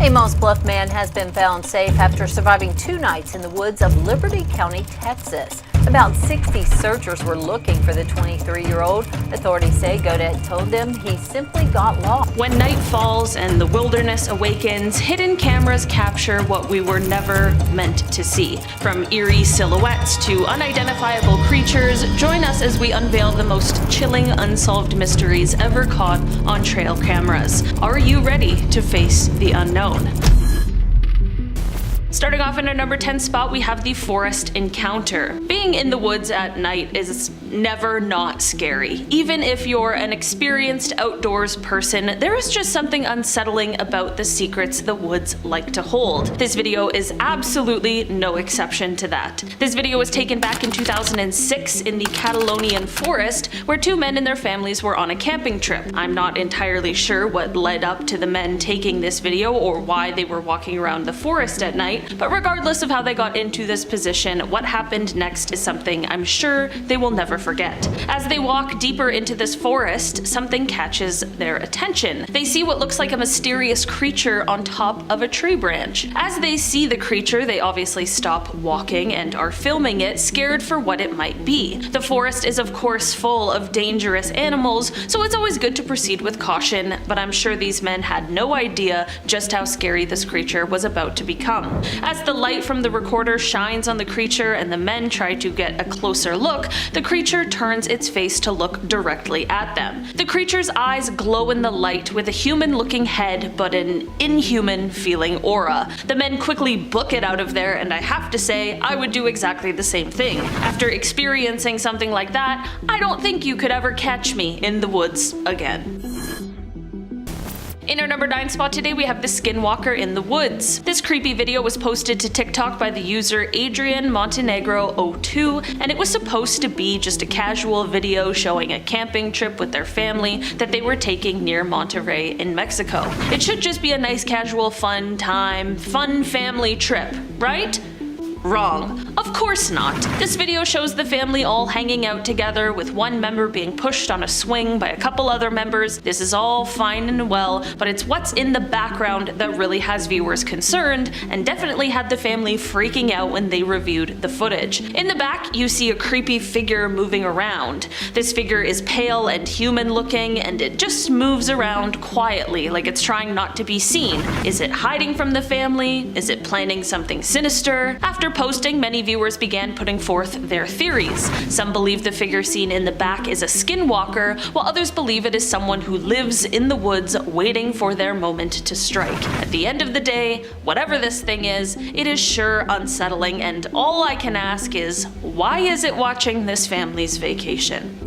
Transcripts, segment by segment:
A Moss Bluff man has been found safe after surviving 2 nights in the woods of Liberty County, Texas. About 60 searchers were looking for the 23-year-old. Authorities say Godet told them he simply got lost. When night falls and the wilderness awakens, hidden cameras capture what we were never meant to see. From eerie silhouettes to unidentifiable creatures, join us as we unveil the most chilling unsolved mysteries ever caught on trail cameras. Are you ready to face the unknown? Starting off in our number 10 spot, we have the forest encounter. Being in the woods at night is never not scary. Even if you're an experienced outdoors person, there is just something unsettling about the secrets the woods like to hold. This video is absolutely no exception to that. This video was taken back in 2006 in the Catalonian forest, where 2 men and their families were on a camping trip. I'm not entirely sure what led up to the men taking this video or why they were walking around the forest at night, but regardless of how they got into this position, what happened next is something I'm sure they will never forget. As they walk deeper into this forest, something catches their attention. They see what looks like a mysterious creature on top of a tree branch. As they see the creature, they obviously stop walking and are filming it, scared for what it might be. The forest is of course full of dangerous animals, so it's always good to proceed with caution, but I'm sure these men had no idea just how scary this creature was about to become. As the light from the recorder shines on the creature and the men try to get a closer look, the creature turns its face to look directly at them. The creature's eyes glow in the light with a human-looking head but an inhuman-feeling aura. The men quickly book it out of there, and I have to say, I would do exactly the same thing. After experiencing something like that, I don't think you could ever catch me in the woods again. In our number 9 spot today, we have the skinwalker in the woods. This creepy video was posted to TikTok by the user Adrian Montenegro02, and it was supposed to be just a casual video showing a camping trip with their family that they were taking near Monterrey in Mexico. It should just be a nice casual fun family trip, right? Wrong. Of course not. This video shows the family all hanging out together, with one member being pushed on a swing by a couple other members. This is all fine and well, but it's what's in the background that really has viewers concerned, and definitely had the family freaking out when they reviewed the footage. In the back, you see a creepy figure moving around. This figure is pale and human looking, and it just moves around quietly, like it's trying not to be seen. Is it hiding from the family? Is it planning something sinister? After posting, many viewers began putting forth their theories. Some believe the figure seen in the back is a skinwalker, while others believe it is someone who lives in the woods waiting for their moment to strike. At the end of the day, whatever this thing is, it is sure unsettling, and all I can ask is, why is it watching this family's vacation?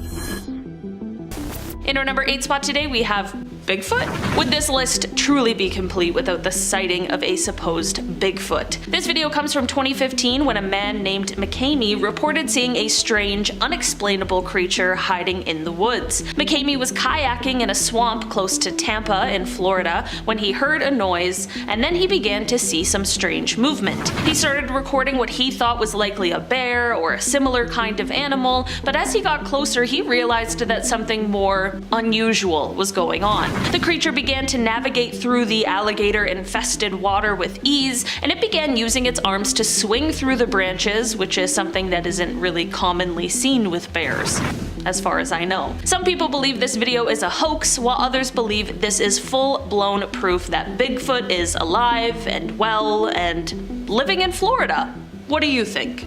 In our number 8 spot today, we have Bigfoot. Would this list truly be complete without the sighting of a supposed Bigfoot? This video comes from 2015 when a man named McCamey reported seeing a strange, unexplainable creature hiding in the woods. McCamey was kayaking in a swamp close to Tampa in Florida when he heard a noise, and then he began to see some strange movement. He started recording what he thought was likely a bear or a similar kind of animal, but as he got closer, he realized that something more unusual was going on. The creature began to navigate through the alligator-infested water with ease, and it began using its arms to swing through the branches, which is something that isn't really commonly seen with bears, as far as I know. Some people believe this video is a hoax, while others believe this is full-blown proof that Bigfoot is alive and well and living in Florida. What do you think?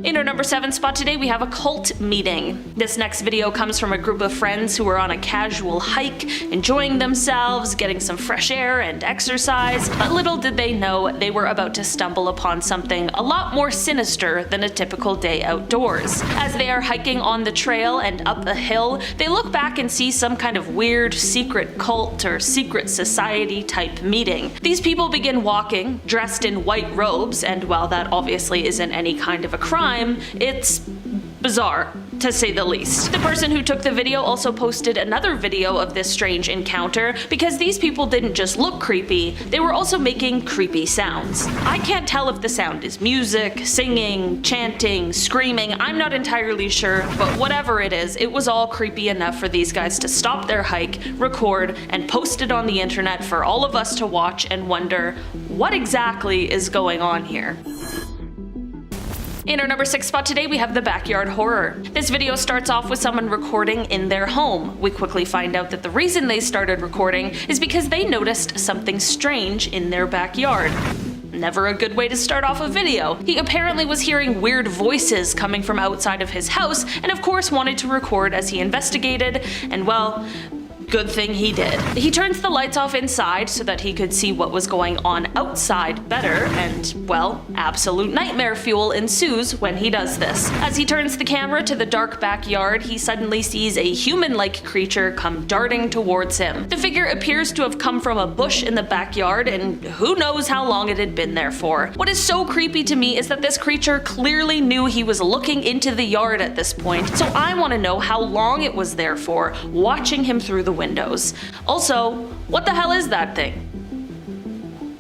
In our number 7 spot today, we have a cult meeting. This next video comes from a group of friends who were on a casual hike, enjoying themselves, getting some fresh air and exercise, but little did they know they were about to stumble upon something a lot more sinister than a typical day outdoors. As they are hiking on the trail and up a hill, they look back and see some kind of weird secret cult or secret society type meeting. These people begin walking, dressed in white robes, and while that obviously isn't any kind of a crime, it's bizarre. to say the least. The person who took the video also posted another video of this strange encounter because these people didn't just look creepy, they were also making creepy sounds. I can't tell if the sound is music, singing, chanting, screaming, I'm not entirely sure, but whatever it is, it was all creepy enough for these guys to stop their hike, record, and post it on the internet for all of us to watch and wonder, what exactly is going on here? In our number 6 spot today, we have the backyard horror. This video starts off with someone recording in their home. We quickly find out that the reason they started recording is because they noticed something strange in their backyard. Never a good way to start off a video. He apparently was hearing weird voices coming from outside of his house, and of course wanted to record as he investigated, and well, good thing he did. He turns the lights off inside so that he could see what was going on outside better, and well, absolute nightmare fuel ensues when he does this. As he turns the camera to the dark backyard, he suddenly sees a human-like creature come darting towards him. The figure appears to have come from a bush in the backyard, and who knows how long it had been there for. What is so creepy to me is that this creature clearly knew he was looking into the yard at this point, so I want to know how long it was there for, watching him through the windows. Also, what the hell is that thing?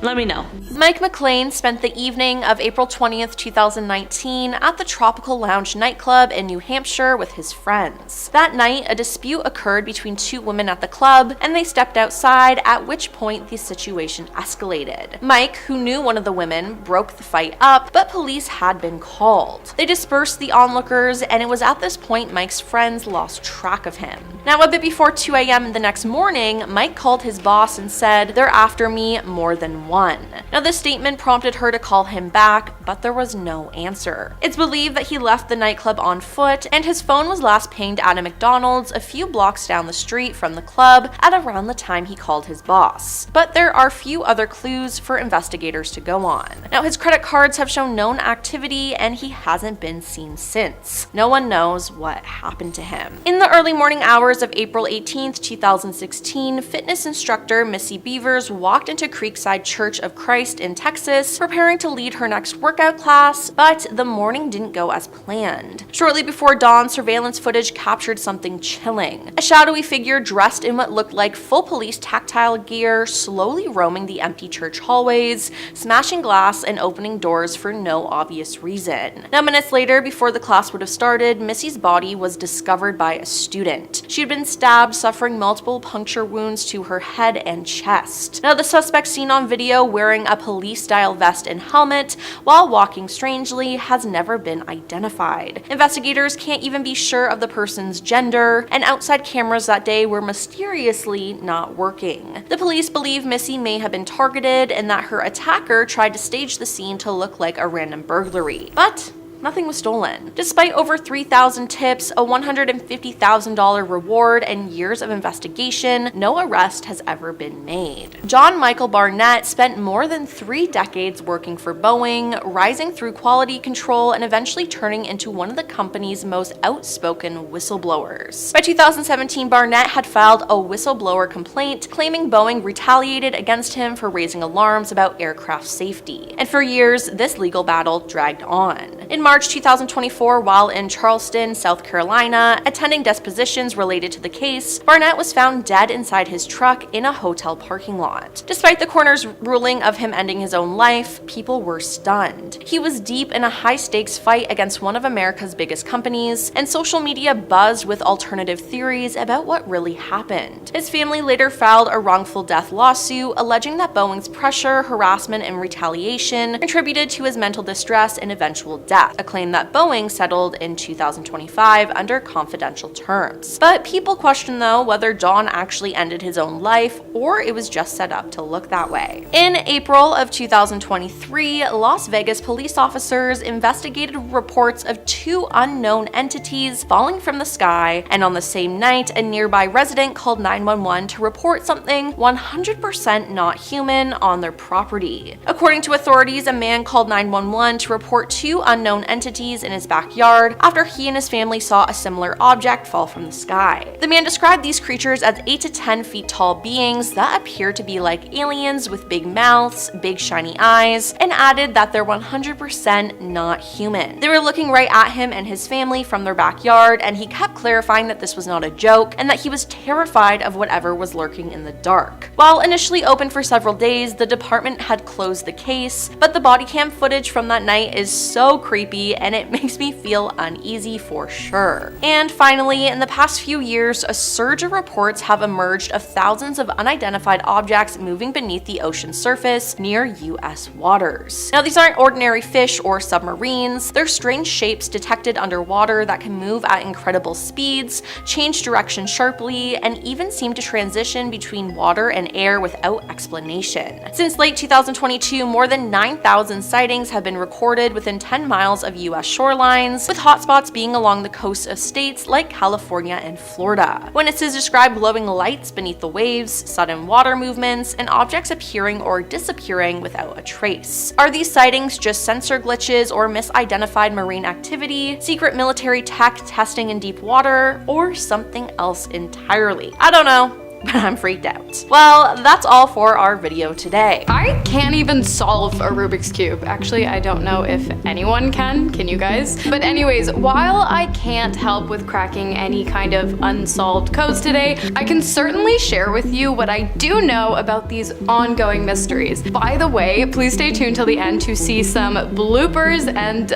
Let me know. Mike McLean spent the evening of April 20th, 2019 at the Tropical Lounge nightclub in New Hampshire with his friends. That night, a dispute occurred between two women at the club, and they stepped outside, at which point the situation escalated. Mike, who knew one of the women, broke the fight up, but police had been called. They dispersed the onlookers, and it was at this point Mike's friends lost track of him. Now, a bit before 2 a.m. the next morning, Mike called his boss and said, "They're after me more than one." Now, this statement prompted her to call him back, but there was no answer. It's believed that he left the nightclub on foot, and his phone was last pinged at a McDonald's a few blocks down the street from the club at around the time he called his boss. But there are few other clues for investigators to go on. Now, his credit cards have shown known activity, and he hasn't been seen since. No one knows what happened to him. In the early morning hours of April 18th, 2016, fitness instructor Missy Beavers walked into Creekside Church of Christ in Texas, preparing to lead her next workout class, but the morning didn't go as planned. Shortly before dawn, surveillance footage captured something chilling. A shadowy figure dressed in what looked like full police tactile gear, slowly roaming the empty church hallways, smashing glass and opening doors for no obvious reason. Now, minutes later, before the class would have started, Missy's body was discovered by a student. She had been stabbed, suffering multiple puncture wounds to her head and chest. Now, the suspect seen on video wearing a police-style vest and helmet while walking strangely has never been identified. Investigators can't even be sure of the person's gender, and outside cameras that day were mysteriously not working. The police believe Missy may have been targeted and that her attacker tried to stage the scene to look like a random burglary. But nothing was stolen. Despite over 3,000 tips, a $150,000 reward, and years of investigation, no arrest has ever been made. John Michael Barnett spent more than 3 decades working for Boeing, rising through quality control and eventually turning into one of the company's most outspoken whistleblowers. By 2017, Barnett had filed a whistleblower complaint claiming Boeing retaliated against him for raising alarms about aircraft safety. And for years, this legal battle dragged on. In March 2024, while in Charleston, South Carolina, attending depositions related to the case, Barnett was found dead inside his truck in a hotel parking lot. Despite the coroner's ruling of him ending his own life, people were stunned. He was deep in a high-stakes fight against one of America's biggest companies, and social media buzzed with alternative theories about what really happened. His family later filed a wrongful death lawsuit alleging that Boeing's pressure, harassment, and retaliation contributed to his mental distress and eventual death, a claim that Boeing settled in 2025 under confidential terms. But people question, though, whether John actually ended his own life or it was just set up to look that way. In April of 2023, Las Vegas police officers investigated reports of 2 unknown entities falling from the sky, and on the same night, a nearby resident called 911 to report something 100% not human on their property. According to authorities, a man called 911 to report 2 unknown unknown entities in his backyard after he and his family saw a similar object fall from the sky. The man described these creatures as 8 to 10 feet tall beings that appear to be like aliens with big mouths, big shiny eyes, and added that they're 100% not human. They were looking right at him and his family from their backyard, and he kept clarifying that this was not a joke and that he was terrified of whatever was lurking in the dark. While initially open for several days, the department had closed the case, but the body cam footage from that night is so creepy and it makes me feel uneasy for sure. And finally, in the past few years, a surge of reports have emerged of thousands of unidentified objects moving beneath the ocean surface near US waters. Now, these aren't ordinary fish or submarines. They're strange shapes detected underwater that can move at incredible speeds, change direction sharply, and even seem to transition between water and air without explanation. Since late 2022, more than 9,000 sightings have been recorded within 10 miles of US shorelines, with hotspots being along the coast of states like California and Florida. Witnesses describe glowing lights beneath the waves, sudden water movements, and objects appearing or disappearing without a trace. Are these sightings just sensor glitches or misidentified marine activity, secret military tech testing in deep water, or something else entirely? I don't know, but I'm freaked out. Well, that's all for our video today. I can't even solve a Rubik's Cube. Actually, I don't know if anyone can you guys? But anyways, while I can't help with cracking any kind of unsolved codes today, I can certainly share with you what I do know about these ongoing mysteries. By the way, please stay tuned till the end to see some bloopers and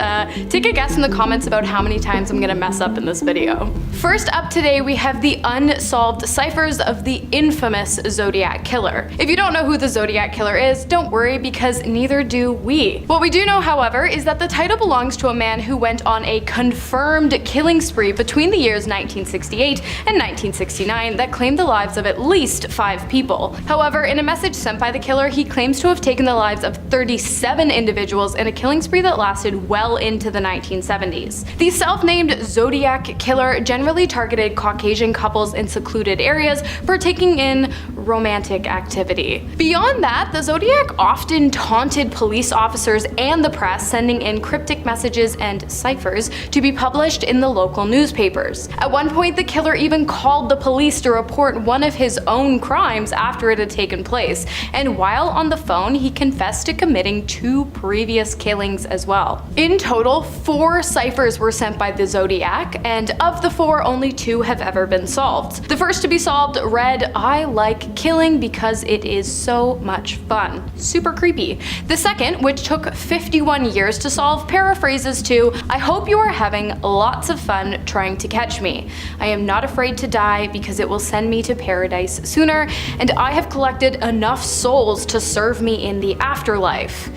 take a guess in the comments about how many times I'm gonna mess up in this video. First up today, we have the unsolved ciphers of the infamous Zodiac Killer. If you don't know who the Zodiac Killer is, don't worry, because neither do we. What we do know, however, is that the title belongs to a man who went on a confirmed killing spree between the years 1968 and 1969 that claimed the lives of at least 5 people. However, in a message sent by the killer, he claims to have taken the lives of 37 individuals in a killing spree that lasted well into the 1970s. The self-named Zodiac Killer generally targeted Caucasian couples in secluded areas for taking in romantic activity. Beyond that, the Zodiac often taunted police officers and the press, sending in cryptic messages and ciphers to be published in the local newspapers. At one point, the killer even called the police to report one of his own crimes after it had taken place, and while on the phone, he confessed to committing 2 previous killings as well. In total, 4 ciphers were sent by the Zodiac, and of the 4, only 2 have ever been solved. The first to be solved read, "I like killing because it is so much fun." Super creepy. The second, which took 51 years to solve, paraphrases to, "I hope you are having lots of fun trying to catch me. I am not afraid to die because it will send me to paradise sooner, and I have collected enough souls to serve me in the afterlife."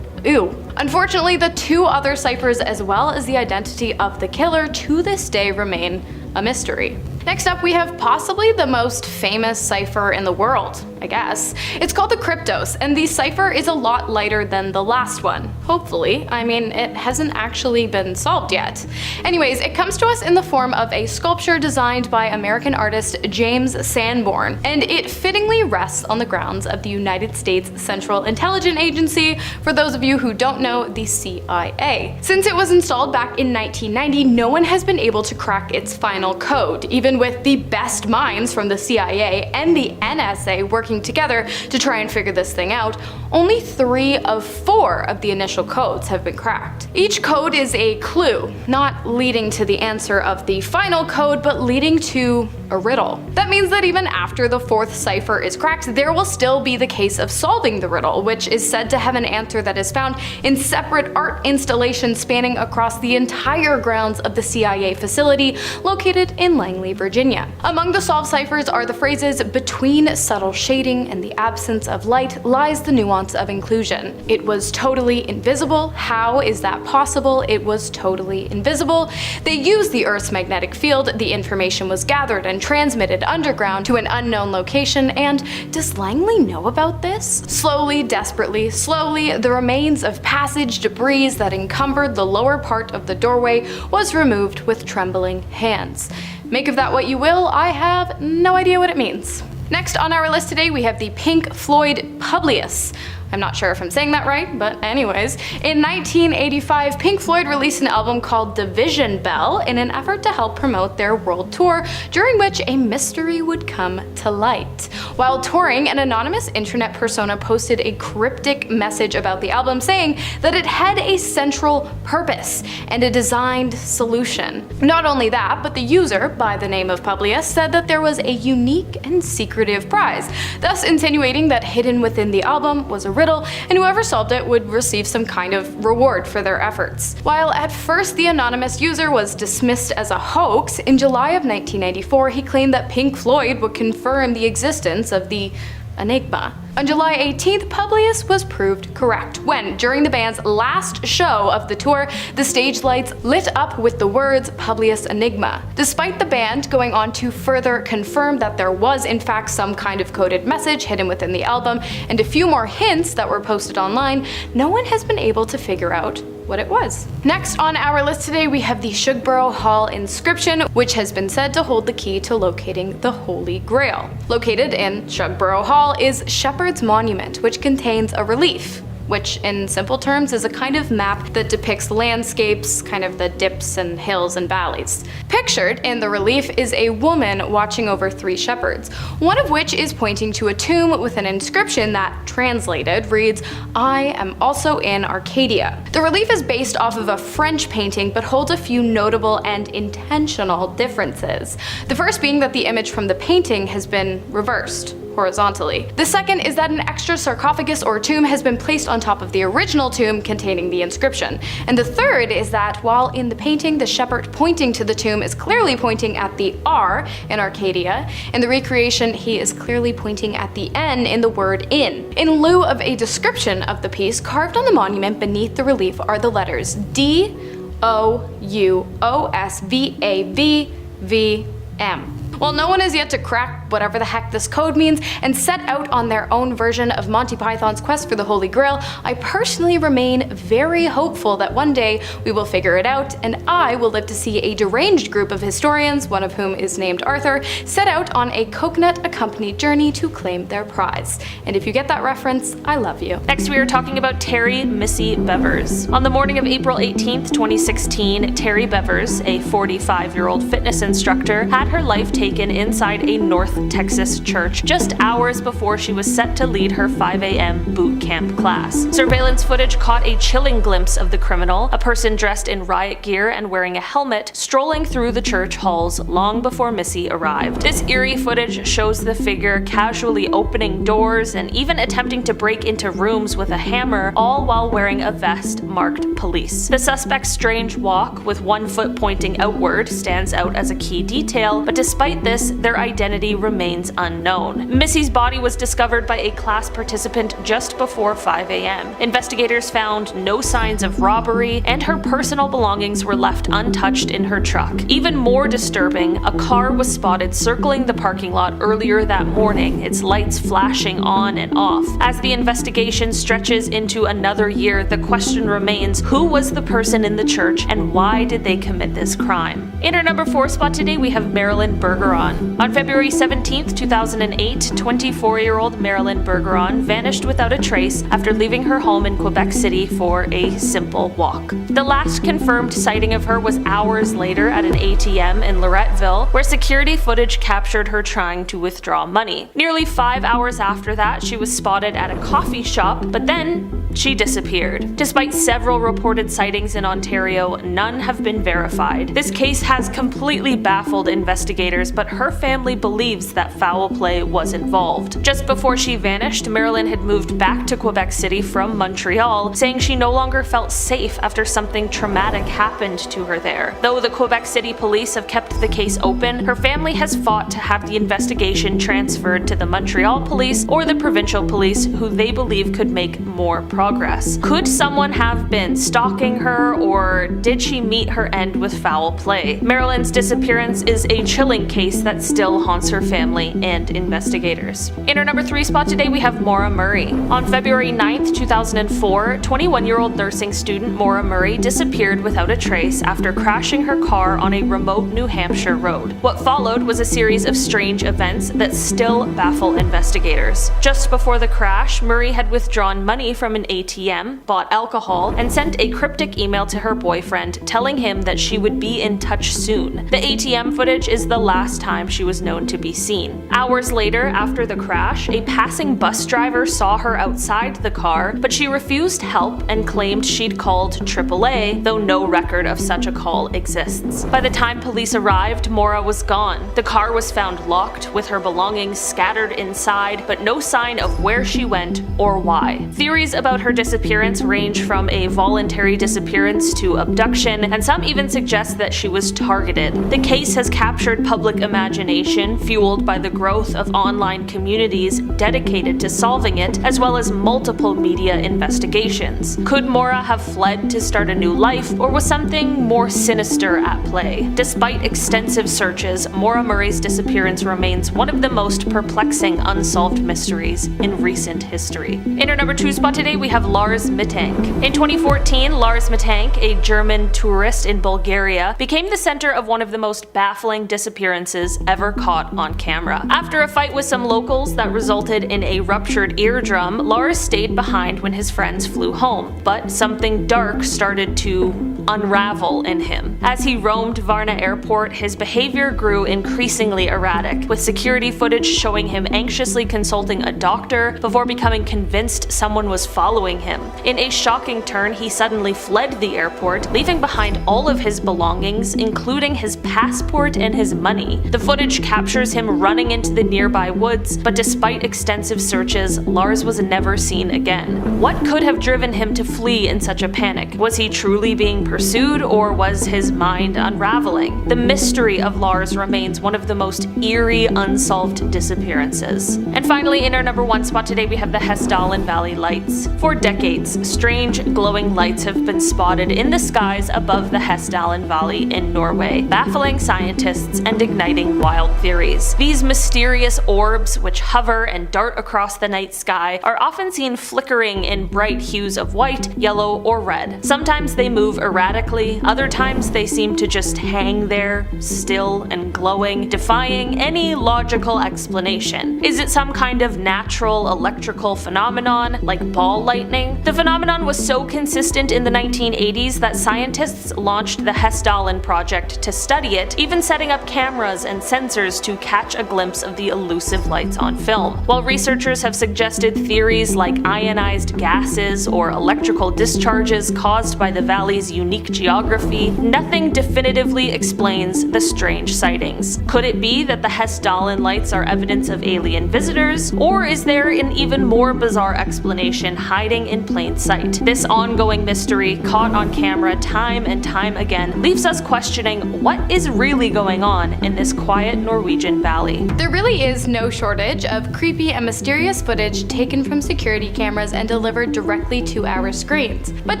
Ew. Unfortunately, the 2 other ciphers, as well as the identity of the killer, to this day remain a mystery. Next up, we have possibly the most famous cipher in the world, I guess. It's called the Cryptos, and the cipher is a lot lighter than the last one. Hopefully. I mean, it hasn't actually been solved yet. Anyways, it comes to us in the form of a sculpture designed by American artist James Sanborn, and it fittingly rests on the grounds of the United States Central Intelligence Agency, for those of you who don't know, the CIA. Since it was installed back in 1990, no one has been able to crack its final code, even with the best minds from the CIA and the NSA working together to try and figure this thing out. Only 3 of 4 of the initial codes have been cracked. Each code is a clue, not leading to the answer of the final code, but leading to a riddle. That means that even after the 4th cipher is cracked, there will still be the case of solving the riddle, which is said to have an answer that is found in separate art installations spanning across the entire grounds of the CIA facility located in Langley, Virginia. Among the solved ciphers are the phrases, "Between subtle shading and the absence of light lies the nuance of inclusion. It was totally invisible. How is that possible? It was totally invisible. They used the Earth's magnetic field. The information was gathered and transmitted underground to an unknown location. And does Langley know about this?" Slowly, desperately, slowly, the remains of passage debris that encumbered the lower part of the doorway was removed with trembling hands. Make of that what you will, I have no idea what it means. Next on our list today, we have the Pink Floyd Publius. I'm not sure if I'm saying that right, but anyways. In 1985, Pink Floyd released an album called Division Bell in an effort to help promote their world tour, during which a mystery would come to light. While touring, an anonymous internet persona posted a cryptic message about the album saying that it had a central purpose and a designed solution. Not only that, but the user, by the name of Publius, said that there was a unique and secretive prize, thus insinuating that hidden within the album was a riddle, and whoever solved it would receive some kind of reward for their efforts. While at first the anonymous user was dismissed as a hoax, in July of 1994 he claimed that Pink Floyd would confirm the existence of the enigma. On July 18th, Publius was proved correct when, during the band's last show of the tour, the stage lights lit up with the words Publius Enigma. Despite the band going on to further confirm that there was in fact some kind of coded message hidden within the album and a few more hints that were posted online, no one has been able to figure out what it was. Next on our list today, we have the Shugborough Hall inscription, which has been said to hold the key to locating the Holy Grail. Located in Shugborough Hall is Shepherd's Monument, which contains a relief, which in simple terms is a kind of map that depicts landscapes, kind of the dips and hills and valleys. Pictured in the relief is a woman watching over 3 shepherds, one of which is pointing to a tomb with an inscription that, translated, reads, "I am also in Arcadia." The relief is based off of a French painting, but holds a few notable and intentional differences. The first being that the image from the painting has been reversed horizontally. The second is that an extra sarcophagus or tomb has been placed on top of the original tomb containing the inscription. And the third is that while in the painting the shepherd pointing to the tomb is clearly pointing at the R in Arcadia, in the recreation he is clearly pointing at the N in the word in. In lieu of a description of the piece, carved on the monument beneath the relief are the letters D, O, U, O, S, V, A, V, V, M. While no one has yet to crack whatever the heck this code means and set out on their own version of Monty Python's quest for the Holy Grail, I personally remain very hopeful that one day we will figure it out and I will live to see a deranged group of historians, one of whom is named Arthur, set out on a coconut-accompanied journey to claim their prize. And if you get that reference, I love you. Next, we are talking about Terry Missy Bevers. On the morning of April 18th, 2016, Terry Bevers, a 45-year-old fitness instructor, had her life taken inside a North Texas church just hours before she was set to lead her 5 a.m. boot camp class. Surveillance footage caught a chilling glimpse of the criminal, a person dressed in riot gear and wearing a helmet, strolling through the church halls long before Missy arrived. This eerie footage shows the figure casually opening doors and even attempting to break into rooms with a hammer, all while wearing a vest marked police. The suspect's strange walk, with one foot pointing outward, stands out as a key detail, but despite this, their identity remains unknown. Missy's body was discovered by a class participant just before 5 a.m. Investigators found no signs of robbery, and her personal belongings were left untouched in her truck. Even more disturbing, a car was spotted circling the parking lot earlier that morning, its lights flashing on and off. As the investigation stretches into another year, the question remains, who was the person in the church and why did they commit this crime? In our number 4 spot today, we have Marilyn Bergeron. On February 17, 2008, 24-year-old Marilyn Bergeron vanished without a trace after leaving her home in Quebec City for a simple walk. The last confirmed sighting of her was hours later at an ATM in Loretteville, where security footage captured her trying to withdraw money. Nearly 5 hours after that, she was spotted at a coffee shop, but then she disappeared. Despite several reported sightings in Ontario, none have been verified. This case has completely baffled investigators, but her family believes that foul play was involved. Just before she vanished, Marilyn had moved back to Quebec City from Montreal, saying she no longer felt safe after something traumatic happened to her there. Though the Quebec City police have kept the case open, her family has fought to have the investigation transferred to the Montreal police or the provincial police, who they believe could make more progress. Could someone have been stalking her, or did she meet her end with foul play? Marilyn's disappearance is a chilling case case that still haunts her family and investigators. In our number 3 spot today, we have Maura Murray. On February 9th, 2004, 21-year-old nursing student Maura Murray disappeared without a trace after crashing her car on a remote New Hampshire road. What followed was a series of strange events that still baffle investigators. Just before the crash, Murray had withdrawn money from an ATM, bought alcohol, and sent a cryptic email to her boyfriend telling him that she would be in touch soon. The ATM footage is the last time she was known to be seen. Hours later, after the crash, a passing bus driver saw her outside the car, but she refused help and claimed she'd called AAA, though no record of such a call exists. By the time police arrived, Maura was gone. The car was found locked, with her belongings scattered inside, but no sign of where she went or why. Theories about her disappearance range from a voluntary disappearance to abduction, and some even suggest that she was targeted. The case has captured public imagination, fueled by the growth of online communities dedicated to solving it, as well as multiple media investigations. Could Maura have fled to start a new life, or was something more sinister at play? Despite extensive searches, Maura Murray's disappearance remains one of the most perplexing unsolved mysteries in recent history. In our number 2 spot today, we have Lars Mittank. In 2014, Lars Mittank, a German tourist in Bulgaria, became the center of one of the most baffling disappearances ever caught on camera. After a fight with some locals that resulted in a ruptured eardrum, Lars stayed behind when his friends flew home, but something dark started to unravel in him. As he roamed Varna Airport, his behavior grew increasingly erratic, with security footage showing him anxiously consulting a doctor before becoming convinced someone was following him. In a shocking turn, he suddenly fled the airport, leaving behind all of his belongings, including his passport and his money. The footage captures him running into the nearby woods, but despite extensive searches, Lars was never seen again. What could have driven him to flee in such a panic? Was he truly being pursued, or was his mind unraveling? The mystery of Lars remains one of the most eerie unsolved disappearances. And finally, in our number 1 spot today, we have the Hessdalen Valley Lights. For decades, strange glowing lights have been spotted in the skies above the Hessdalen Valley in Norway, baffling scientists and igniting wild theories. These mysterious orbs, which hover and dart across the night sky, are often seen flickering in bright hues of white, yellow, or red. Sometimes they move erratically, other times they seem to just hang there, still and glowing, defying any logical explanation. Is it some kind of natural electrical phenomenon, like ball lightning? The phenomenon was so consistent in the 1980s that scientists launched the Hessdalen Project to study it, even setting up cameras and sensors to catch a glimpse of the elusive lights on film. While researchers have suggested theories like ionized gases or electrical discharges caused by the valley's unique geography, nothing definitively explains the strange sightings. Could it be that the Hessdalen lights are evidence of alien visitors, or is there an even more bizarre explanation hiding in plain sight? This ongoing mystery, caught on camera time and time again, leaves us questioning what is really going on in this quiet Norwegian valley. There really is no shortage of creepy and mysterious footage taken from security cameras and delivered directly to our screens. But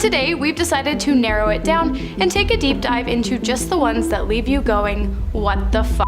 today, we've decided to narrow it down and take a deep dive into just the ones that leave you going, what the f***?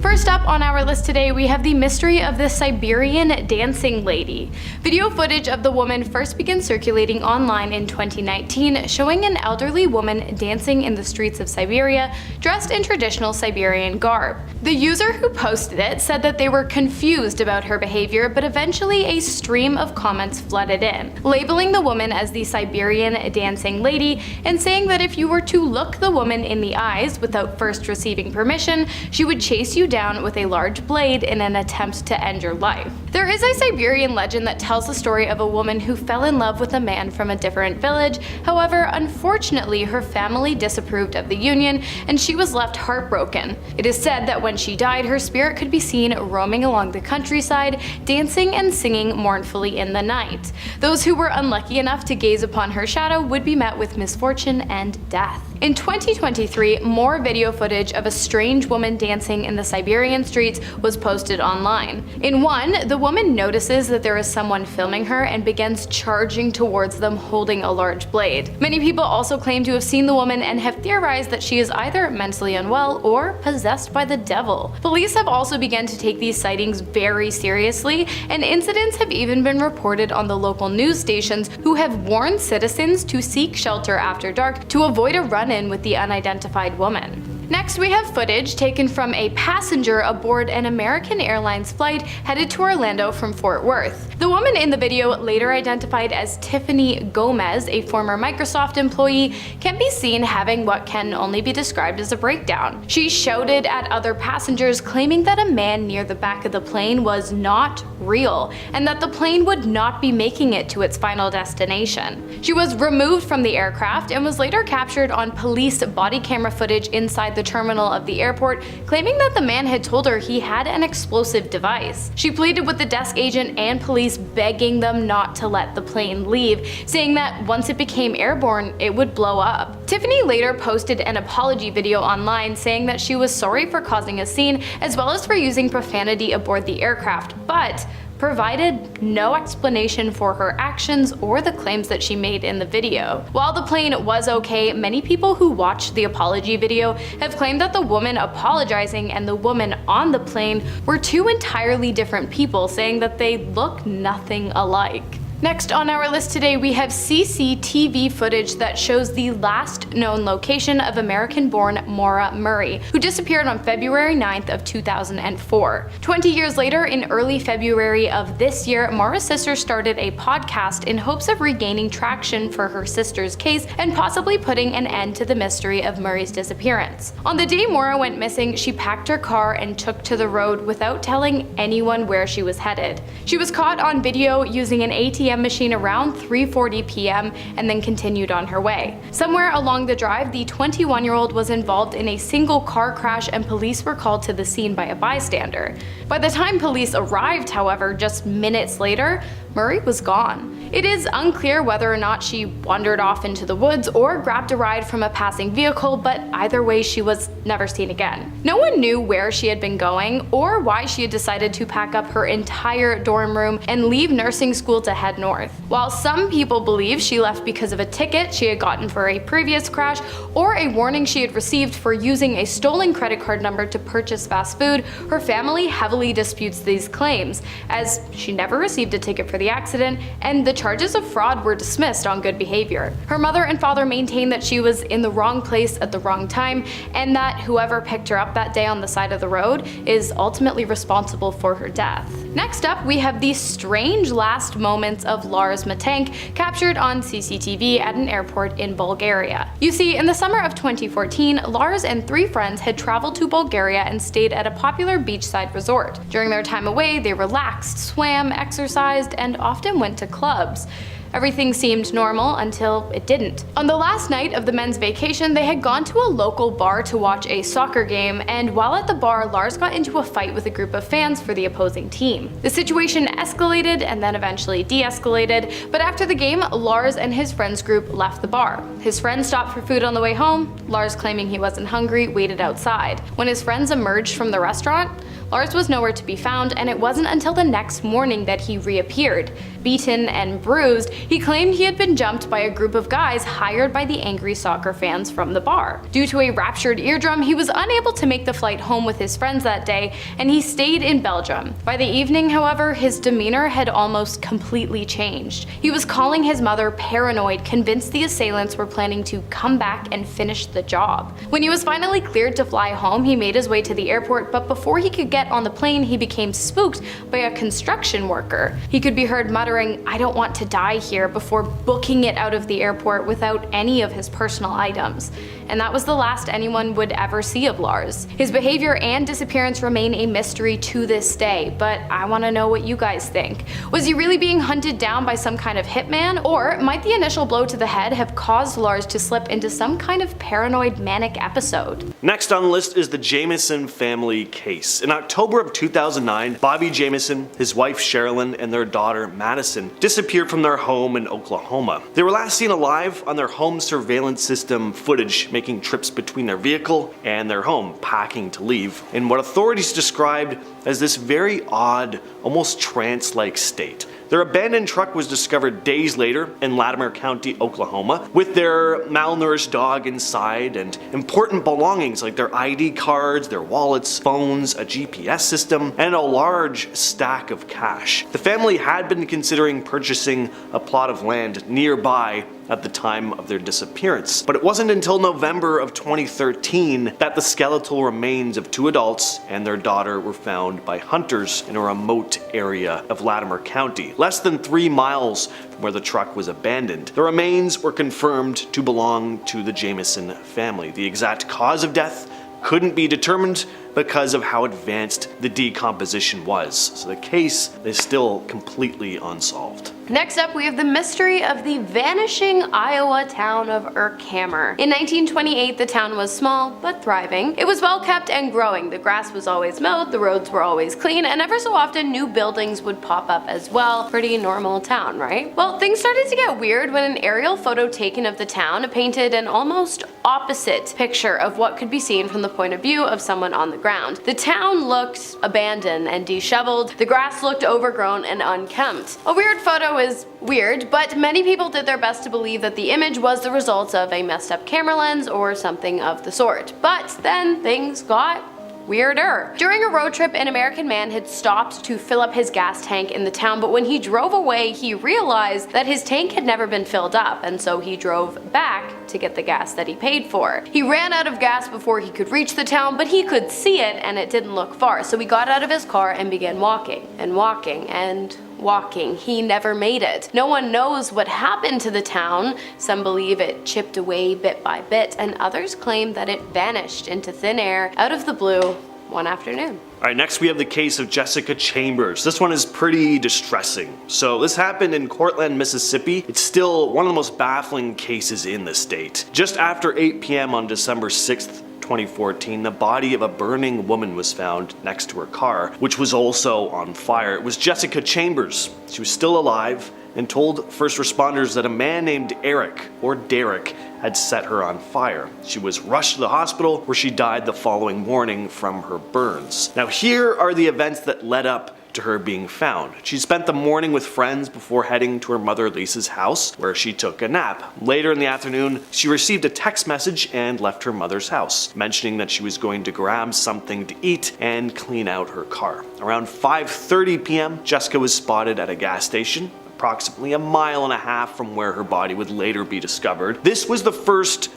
First up on our list today, we have the mystery of the Siberian dancing lady. Video footage of the woman first began circulating online in 2019, showing an elderly woman dancing in the streets of Siberia, dressed in traditional Siberian garb. The user who posted it said that they were confused about her behavior, but eventually a stream of comments flooded in, labeling the woman as the Siberian dancing lady and saying that if you were to look the woman in the eyes without first receiving permission, she would chase you down with a large blade in an attempt to end your life. There is a Siberian legend that tells the story of a woman who fell in love with a man from a different village. However, unfortunately, her family disapproved of the union and she was left heartbroken. It is said that when she died, her spirit could be seen roaming along the countryside, dancing and singing mournfully in the night. Those who were unlucky enough to gaze upon her shadow would be met with misfortune and death. In 2023, more video footage of a strange woman dancing in the Siberian streets was posted online. In one, the woman notices that there is someone filming her and begins charging towards them holding a large blade. Many people also claim to have seen the woman and have theorized that she is either mentally unwell or possessed by the devil. Police have also begun to take these sightings very seriously, and incidents have even been reported on the local news stations, who have warned citizens to seek shelter after dark to avoid a run-in with the unidentified woman. Next, we have footage taken from a passenger aboard an American Airlines flight headed to Orlando from Fort Worth. The woman in the video, later identified as Tiffany Gomez, a former Microsoft employee, can be seen having what can only be described as a breakdown. She shouted at other passengers, claiming that a man near the back of the plane was not real, and that the plane would not be making it to its final destination. She was removed from the aircraft and was later captured on police body camera footage inside the terminal of the airport, claiming that the man had told her he had an explosive device. She pleaded with the desk agent and police, begging them not to let the plane leave, saying that once it became airborne, it would blow up. Tiffany later posted an apology video online saying that she was sorry for causing a scene, as well as for using profanity aboard the aircraft, but provided no explanation for her actions or the claims that she made in the video. While the plane was okay, many people who watched the apology video have claimed that the woman apologizing and the woman on the plane were two entirely different people, saying that they look nothing alike. Next on our list today, we have CCTV footage that shows the last known location of American-born Maura Murray, who disappeared on February 9th of 2004. 20 years later, in early February of this year, Maura's sister started a podcast in hopes of regaining traction for her sister's case and possibly putting an end to the mystery of Murray's disappearance. On the day Maura went missing, she packed her car and took to the road without telling anyone where she was headed. She was caught on video using an ATM machine around 3:40 p.m. and then continued on her way. Somewhere along the drive, the 21-year-old was involved in a single car crash and police were called to the scene by a bystander. By the time police arrived, however, just minutes later, Murray was gone. It is unclear whether or not she wandered off into the woods or grabbed a ride from a passing vehicle, but either way, she was never seen again. No one knew where she had been going or why she had decided to pack up her entire dorm room and leave nursing school to head north. While some people believe she left because of a ticket she had gotten for a previous crash or a warning she had received for using a stolen credit card number to purchase fast food, her family heavily disputes these claims, as she never received a ticket for the accident and the charges of fraud were dismissed on good behavior. Her mother and father maintain that she was in the wrong place at the wrong time and that whoever picked her up that day on the side of the road is ultimately responsible for her death. Next up, we have the strange last moments of Lars Matank, captured on CCTV at an airport in Bulgaria. You see, in the summer of 2014, Lars and 3 friends had traveled to Bulgaria and stayed at a popular beachside resort. During their time away, they relaxed, swam, exercised, and often went to clubs. Everything seemed normal until it didn't. On the last night of the men's vacation, they had gone to a local bar to watch a soccer game, and while at the bar, Lars got into a fight with a group of fans for the opposing team. The situation escalated and then eventually de-escalated, but after the game, Lars and his friends group left the bar. His friends stopped for food on the way home. Lars, claiming he wasn't hungry, waited outside. When his friends emerged from the restaurant, Lars was nowhere to be found, and it wasn't until the next morning that he reappeared. Beaten and bruised, he claimed he had been jumped by a group of guys hired by the angry soccer fans from the bar. Due to a ruptured eardrum, he was unable to make the flight home with his friends that day, and he stayed in Belgium. By the evening, however, his demeanor had almost completely changed. He was calling his mother paranoid, convinced the assailants were planning to come back and finish the job. When he was finally cleared to fly home, he made his way to the airport, but before he could get on the plane, he became spooked by a construction worker. He could be heard muttering, "I don't want to die here," before booking it out of the airport without any of his personal items. And that was the last anyone would ever see of Lars. His behavior and disappearance remain a mystery to this day, but I want to know what you guys think. Was he really being hunted down by some kind of hitman, or might the initial blow to the head have caused Lars to slip into some kind of paranoid manic episode? Next on the list is the Jamison family case. In October October of 2009, Bobby Jamison, his wife Sherilyn, and their daughter Madison disappeared from their home in Oklahoma. They were last seen alive on their home surveillance system footage, making trips between their vehicle and their home, packing to leave, in what authorities described as this very odd, almost trance-like state. Their abandoned truck was discovered days later in Latimer County, Oklahoma, with their malnourished dog inside and important belongings like their ID cards, their wallets, phones, a GPS system, and a large stack of cash. The family had been considering purchasing a plot of land nearby at the time of their disappearance. But it wasn't until November of 2013 that the skeletal remains of 2 adults and their daughter were found by hunters in a remote area of Latimer County, less than 3 miles from where the truck was abandoned. The remains were confirmed to belong to the Jamison family. The exact cause of death couldn't be determined because of how advanced the decomposition was. So the case is still completely unsolved. Next up, we have the mystery of the vanishing Iowa town of Erkhammer. In 1928, the town was small but thriving. It was well kept and growing. The grass was always mowed, the roads were always clean, and ever so often new buildings would pop up as well. Pretty normal town, right? Well, things started to get weird when an aerial photo taken of the town painted an almost opposite picture of what could be seen from the point of view of someone on the ground. The town looked abandoned and disheveled. The grass looked overgrown and unkempt. A weird photo is weird, but many people did their best to believe that the image was the result of a messed up camera lens or something of the sort. But then things got weirder. During a road trip, an American man had stopped to fill up his gas tank in the town, but when he drove away, he realized that his tank had never been filled up, and so he drove back to get the gas that he paid for. He ran out of gas before he could reach the town, but he could see it and it didn't look far, so he got out of his car and began walking and walking and walking. He never made it. No one knows what happened to the town. Some believe it chipped away bit by bit, and others claim that it vanished into thin air out of the blue one afternoon. Alright, next we have the case of Jessica Chambers. This one is pretty distressing. So this happened in Cortland, Mississippi. It's still one of the most baffling cases in the state. Just after 8 p.m. on December 6th, 2014, the body of a burning woman was found next to her car, which was also on fire. It was Jessica Chambers. She was still alive and told first responders that a man named Eric, or Derek, had set her on fire. She was rushed to the hospital where she died the following morning from her burns. Now here are the events that led up to her being found. She spent the morning with friends before heading to her mother Lisa's house, where she took a nap. Later in the afternoon, she received a text message and left her mother's house, mentioning that she was going to grab something to eat and clean out her car. Around 5:30 p.m., Jessica was spotted at a gas station, approximately 1.5 miles from where her body would later be discovered. This was the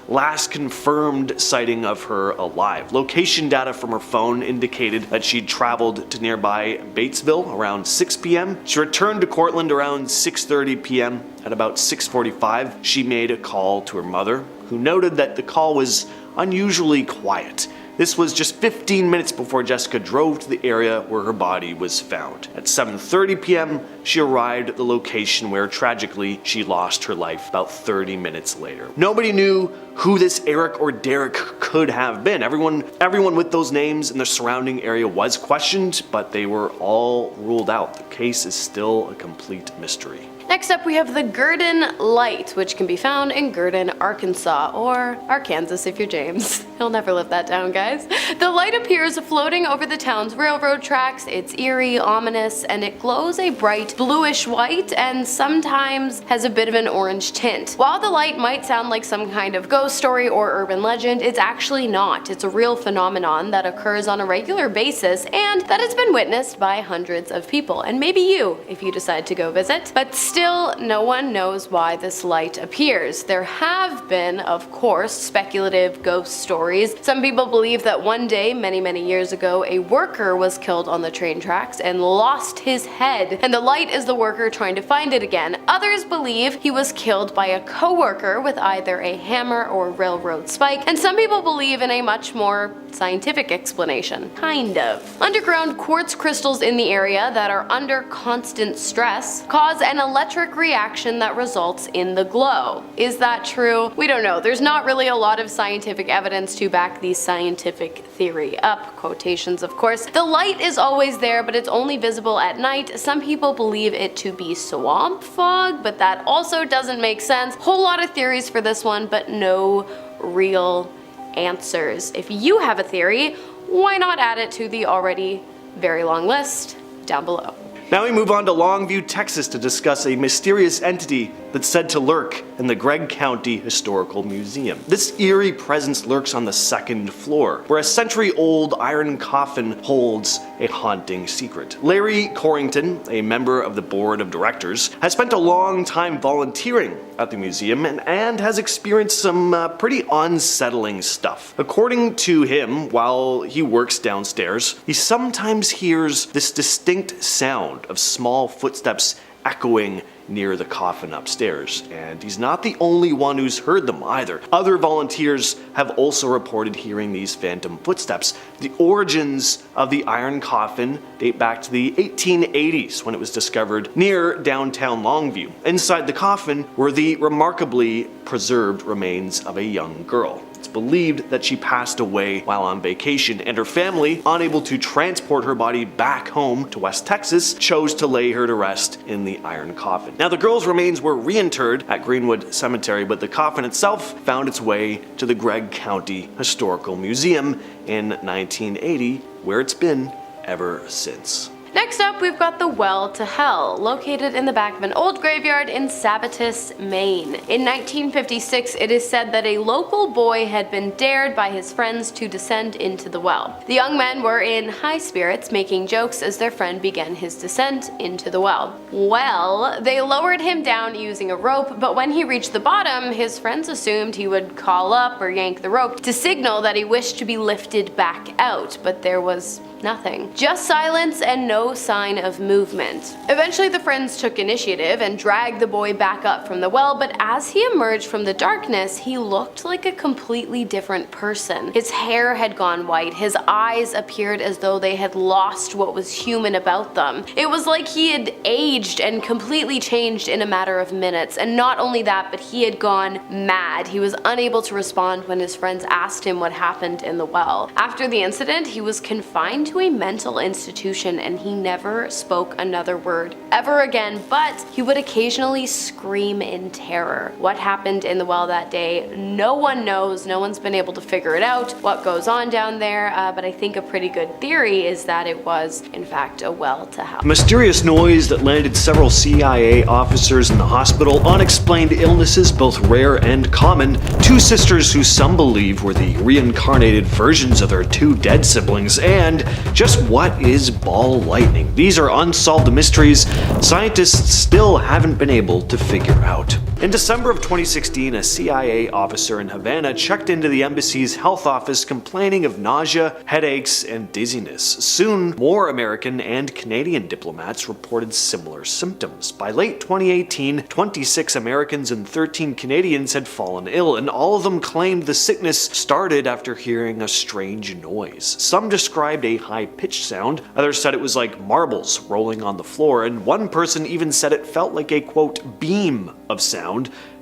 last confirmed sighting of her alive. Location data from her phone indicated that she'd traveled to nearby Batesville around 6 p.m. She returned to Cortland around 6:30 p.m. At about 6:45, she made a call to her mother, who noted that the call was unusually quiet. This was just 15 minutes before Jessica drove to the area where her body was found. At 7:30 p.m., she arrived at the location where, tragically, she lost her life about 30 minutes later. Nobody knew who this Eric or Derek could have been. Everyone with those names in the surrounding area was questioned, but they were all ruled out. The case is still a complete mystery. Next up, we have the Gurdon Light, which can be found in Gurdon, Arkansas, or Arkansas if you're James. He'll never live that down, guys. The light appears floating over the town's railroad tracks. It's eerie, ominous, and it glows a bright bluish white and sometimes has a bit of an orange tint. While the light might sound like some kind of ghost story or urban legend, it's actually not. It's a real phenomenon that occurs on a regular basis and that has been witnessed by hundreds of people, and maybe you if you decide to go visit. But still, no one knows why this light appears. There have been, of course, speculative ghost stories. Some people believe that one day, many years ago, a worker was killed on the train tracks and lost his head, and the light is the worker trying to find it again. Others believe he was killed by a co-worker with either a hammer or railroad spike, and some people believe in a much more scientific explanation. Kind of. Underground quartz crystals in the area that are under constant stress cause an electric reaction that results in the glow. Is that true? We don't know. There's not really a lot of scientific evidence to back the scientific theory up, quotations of course. The light is always there, but it's only visible at night. Some people believe it to be swamp fog, but that also doesn't make sense. Whole lot of theories for this one, but no real answers. If you have a theory, why not add it to the already very long list down below. Now we move on to Longview, Texas to discuss a mysterious entity that's said to lurk in the Gregg County Historical Museum. This eerie presence lurks on the second floor, where a century-old iron coffin holds a haunting secret. Larry Corrington, a member of the board of directors, has spent a long time volunteering at the museum and has experienced some pretty unsettling stuff. According to him, while he works downstairs, he sometimes hears this distinct sound of small footsteps echoing near the coffin upstairs, and he's not the only one who's heard them either. Other volunteers have also reported hearing these phantom footsteps. The origins of the iron coffin date back to the 1880s when it was discovered near downtown Longview. Inside the coffin were the remarkably preserved remains of a young girl. It's believed that she passed away while on vacation, and her family, unable to transport her body back home to West Texas, chose to lay her to rest in the iron coffin. Now, the girl's remains were reinterred at Greenwood Cemetery, but the coffin itself found its way to the Gregg County Historical Museum in 1980, where it's been ever since. Next up, we've got the Well to Hell, located in the back of an old graveyard in Sabattis, Maine. In 1956, it is said that a local boy had been dared by his friends to descend into the well. The young men were in high spirits, making jokes as their friend began his descent into the well. Well, they lowered him down using a rope, but when he reached the bottom, his friends assumed he would call up or yank the rope to signal that he wished to be lifted back out, but there was nothing. Just silence and no sign of movement. Eventually the friends took initiative and dragged the boy back up from the well, but as he emerged from the darkness, he looked like a completely different person. His hair had gone white, his eyes appeared as though they had lost what was human about them. It was like he had aged and completely changed in a matter of minutes, and not only that, but he had gone mad. He was unable to respond when his friends asked him what happened in the well. After the incident, he was confined to a mental institution and he never spoke another word ever again, but he would occasionally scream in terror. What happened in the well that day, no one knows. No one's been able to figure it out, what goes on down there, but I think a pretty good theory is that it was, in fact, a well to hell. A mysterious noise that landed several CIA officers in the hospital, unexplained illnesses, both rare and common, two sisters who some believe were the reincarnated versions of their two dead siblings, and just what is ball lightning? These are unsolved mysteries scientists still haven't been able to figure out. In December of 2016, a CIA officer in Havana checked into the embassy's health office complaining of nausea, headaches, and dizziness. Soon, more American and Canadian diplomats reported similar symptoms. By late 2018, 26 Americans and 13 Canadians had fallen ill, and all of them claimed the sickness started after hearing a strange noise. Some described a high-pitched sound, others said it was like marbles rolling on the floor, and one person even said it felt like a, quote, beam of sound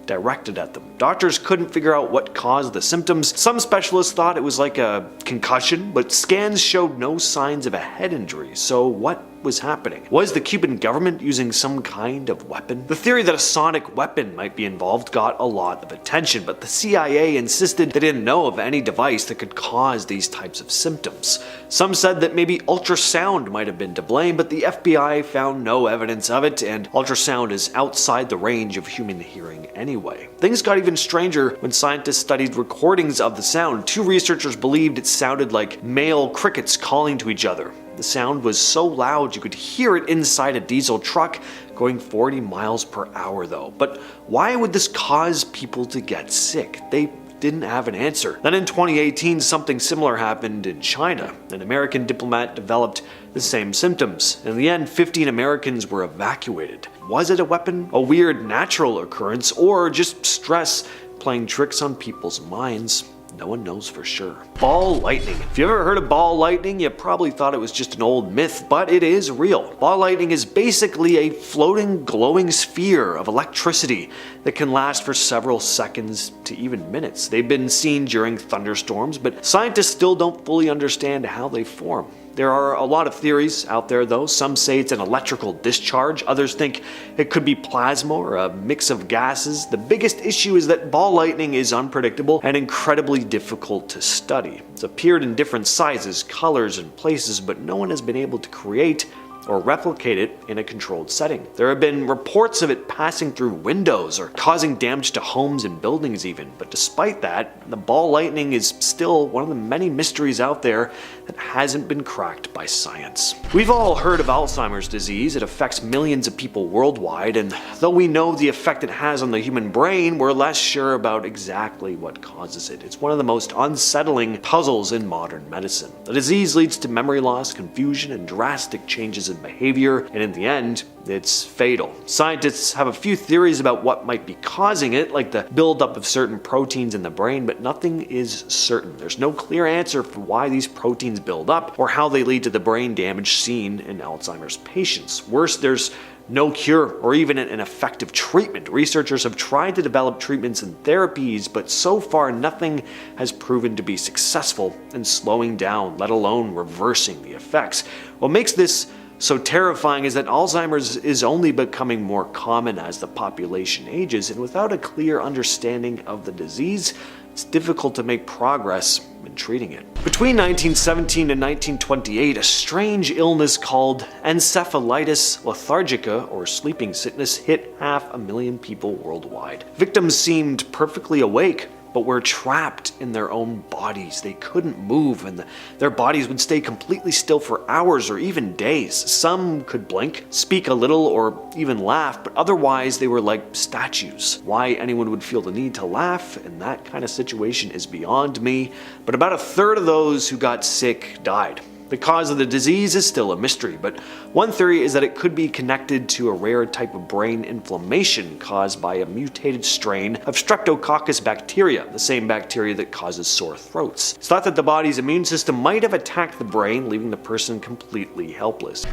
directed at them. Doctors couldn't figure out what caused the symptoms. Some specialists thought it was like a concussion, but scans showed no signs of a head injury. So what was happening? Was the Cuban government using some kind of weapon? The theory that a sonic weapon might be involved got a lot of attention, but the CIA insisted they didn't know of any device that could cause these types of symptoms. Some said that maybe ultrasound might have been to blame, but the FBI found no evidence of it, and ultrasound is outside the range of human hearing anyway. Things got even stranger when scientists studied recordings of the sound. Two researchers believed it sounded like male crickets calling to each other. The sound was so loud you could hear it inside a diesel truck going 40 miles per hour though. But why would this cause people to get sick? They didn't have an answer. Then in 2018, something similar happened in China. An American diplomat developed the same symptoms. In the end, 15 Americans were evacuated. Was it a weapon, a weird natural occurrence, or just stress playing tricks on people's minds? no one knows for sure. Ball lightning. If you ever heard of ball lightning, you probably thought it was just an old myth, but it is real. Ball lightning is basically a floating, glowing sphere of electricity that can last for several seconds to even minutes. They've been seen during thunderstorms, but scientists still don't fully understand how they form. There are a lot of theories out there though. Some say it's an electrical discharge, others think it could be plasma or a mix of gases. The biggest issue is that ball lightning is unpredictable and incredibly difficult to study. It's appeared in different sizes, colors, and places, but no one has been able to create or replicate it in a controlled setting. There have been reports of it passing through windows or causing damage to homes and buildings even, but despite that, the ball lightning is still one of the many mysteries out there that hasn't been cracked by science. We've all heard of Alzheimer's disease. It affects millions of people worldwide, and though we know the effect it has on the human brain, we're less sure about exactly what causes it. It's one of the most unsettling puzzles in modern medicine. The disease leads to memory loss, confusion, and drastic changes in behavior, and in the end, it's fatal. Scientists have a few theories about what might be causing it, like the buildup of certain proteins in the brain, but nothing is certain. There's no clear answer for why these proteins build up or how they lead to the brain damage seen in Alzheimer's patients. Worse, there's no cure or even an effective treatment. Researchers have tried to develop treatments and therapies, but so far nothing has proven to be successful in slowing down, let alone reversing the effects. What makes this so terrifying is that Alzheimer's is only becoming more common as the population ages, and without a clear understanding of the disease, it's difficult to make progress in treating it. Between 1917 and 1928, a strange illness called encephalitis lethargica, or sleeping sickness, hit 500,000 people worldwide. Victims seemed perfectly awake, but were trapped in their own bodies. They couldn't move, and their bodies would stay completely still for hours or even days. Some could blink, speak a little, or even laugh, but otherwise they were like statues. Why anyone would feel the need to laugh in that kind of situation is beyond me, but about a third of those who got sick died. The cause of the disease is still a mystery, but one theory is that it could be connected to a rare type of brain inflammation caused by a mutated strain of Streptococcus bacteria, the same bacteria that causes sore throats. It's thought that the body's immune system might have attacked the brain, leaving the person completely helpless.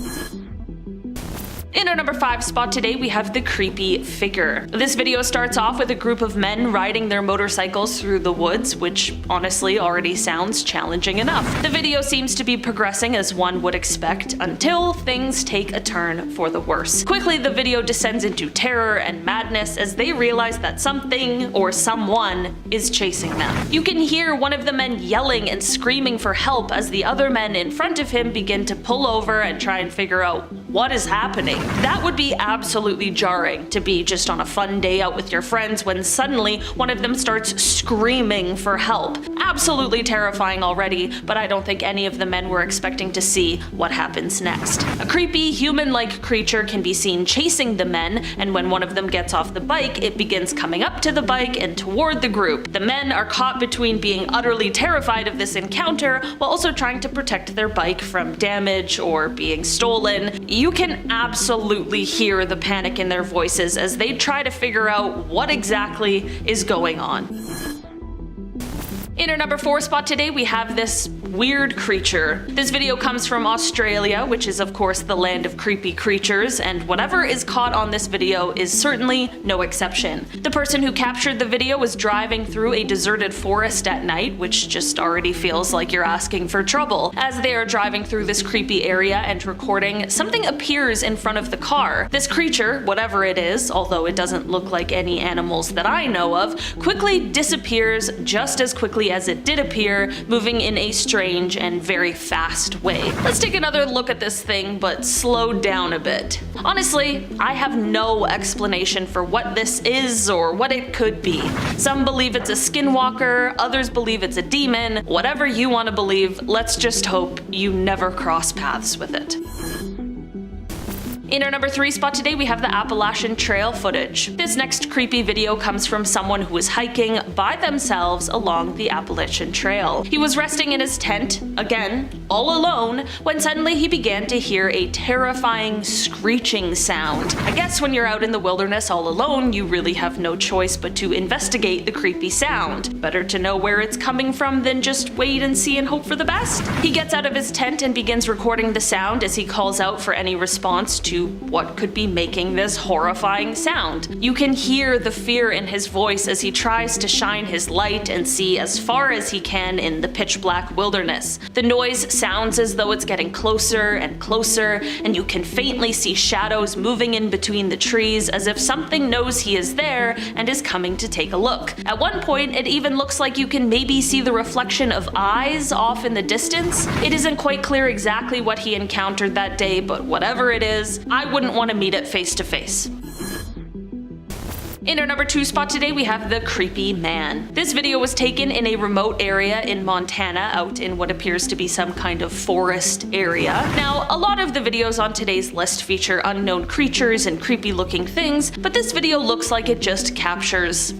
In our number 5 spot today, we have the creepy figure. This video starts off with a group of men riding their motorcycles through the woods, which honestly already sounds challenging enough. The video seems to be progressing as one would expect until things take a turn for the worse. Quickly, the video descends into terror and madness as they realize that something or someone is chasing them. You can hear one of the men yelling and screaming for help as the other men in front of him begin to pull over and try and figure out what is happening. That would be absolutely jarring to be just on a fun day out with your friends when suddenly one of them starts screaming for help. Absolutely terrifying already, but I don't think any of the men were expecting to see what happens next. A creepy, human-like creature can be seen chasing the men, and when one of them gets off the bike, it begins coming up to the bike and toward the group. The men are caught between being utterly terrified of this encounter while also trying to protect their bike from damage or being stolen. You can absolutely hear the panic in their voices as they try to figure out what exactly is going on. In our number 4 spot today, we have this weird creature. This video comes from Australia, which is of course the land of creepy creatures, and whatever is caught on this video is certainly no exception. The person who captured the video was driving through a deserted forest at night, which just already feels like you're asking for trouble. As they are driving through this creepy area and recording, something appears in front of the car. This creature, whatever it is, although it doesn't look like any animals that I know of, quickly disappears just as quickly as it did appear, moving in a strange and very fast way. Let's take another look at this thing, but slow down a bit. Honestly, I have no explanation for what this is or what it could be. Some believe it's a skinwalker, others believe it's a demon. Whatever you want to believe, let's just hope you never cross paths with it. In our number 3 spot today, we have the Appalachian Trail footage. This next creepy video comes from someone who was hiking by themselves along the Appalachian Trail. He was resting in his tent, again, all alone, when suddenly he began to hear a terrifying screeching sound. I guess when you're out in the wilderness all alone, you really have no choice but to investigate the creepy sound. Better to know where it's coming from than just wait and see and hope for the best. He gets out of his tent and begins recording the sound as he calls out for any response to what could be making this horrifying sound. You can hear the fear in his voice as he tries to shine his light and see as far as he can in the pitch black wilderness. The noise sounds as though it's getting closer and closer, and you can faintly see shadows moving in between the trees as if something knows he is there and is coming to take a look. At one point, it even looks like you can maybe see the reflection of eyes off in the distance. It isn't quite clear exactly what he encountered that day, but whatever it is, I wouldn't want to meet it face to face. In our number 2 spot today, we have the creepy man. This video was taken in a remote area in Montana, out in what appears to be some kind of forest area. Now, a lot of the videos on today's list feature unknown creatures and creepy looking things, but this video looks like it just captures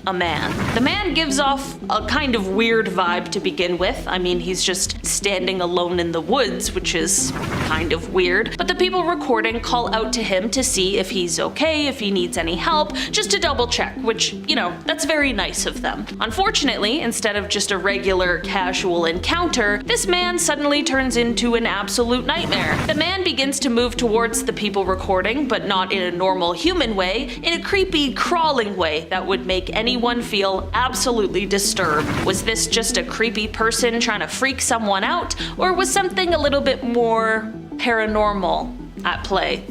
a man. The man gives off a kind of weird vibe to begin with. I mean, he's just standing alone in the woods, which is kind of weird. But the people recording call out to him to see if he's okay, if he needs any help, just to double check, which, you know, that's very nice of them. Unfortunately, instead of just a regular casual encounter, this man suddenly turns into an absolute nightmare. The man begins to move towards the people recording, but not in a normal human way, in a creepy, crawling way that would make anyone feel absolutely disturbed. Was this just a creepy person trying to freak someone out, or was something a little bit more paranormal at play?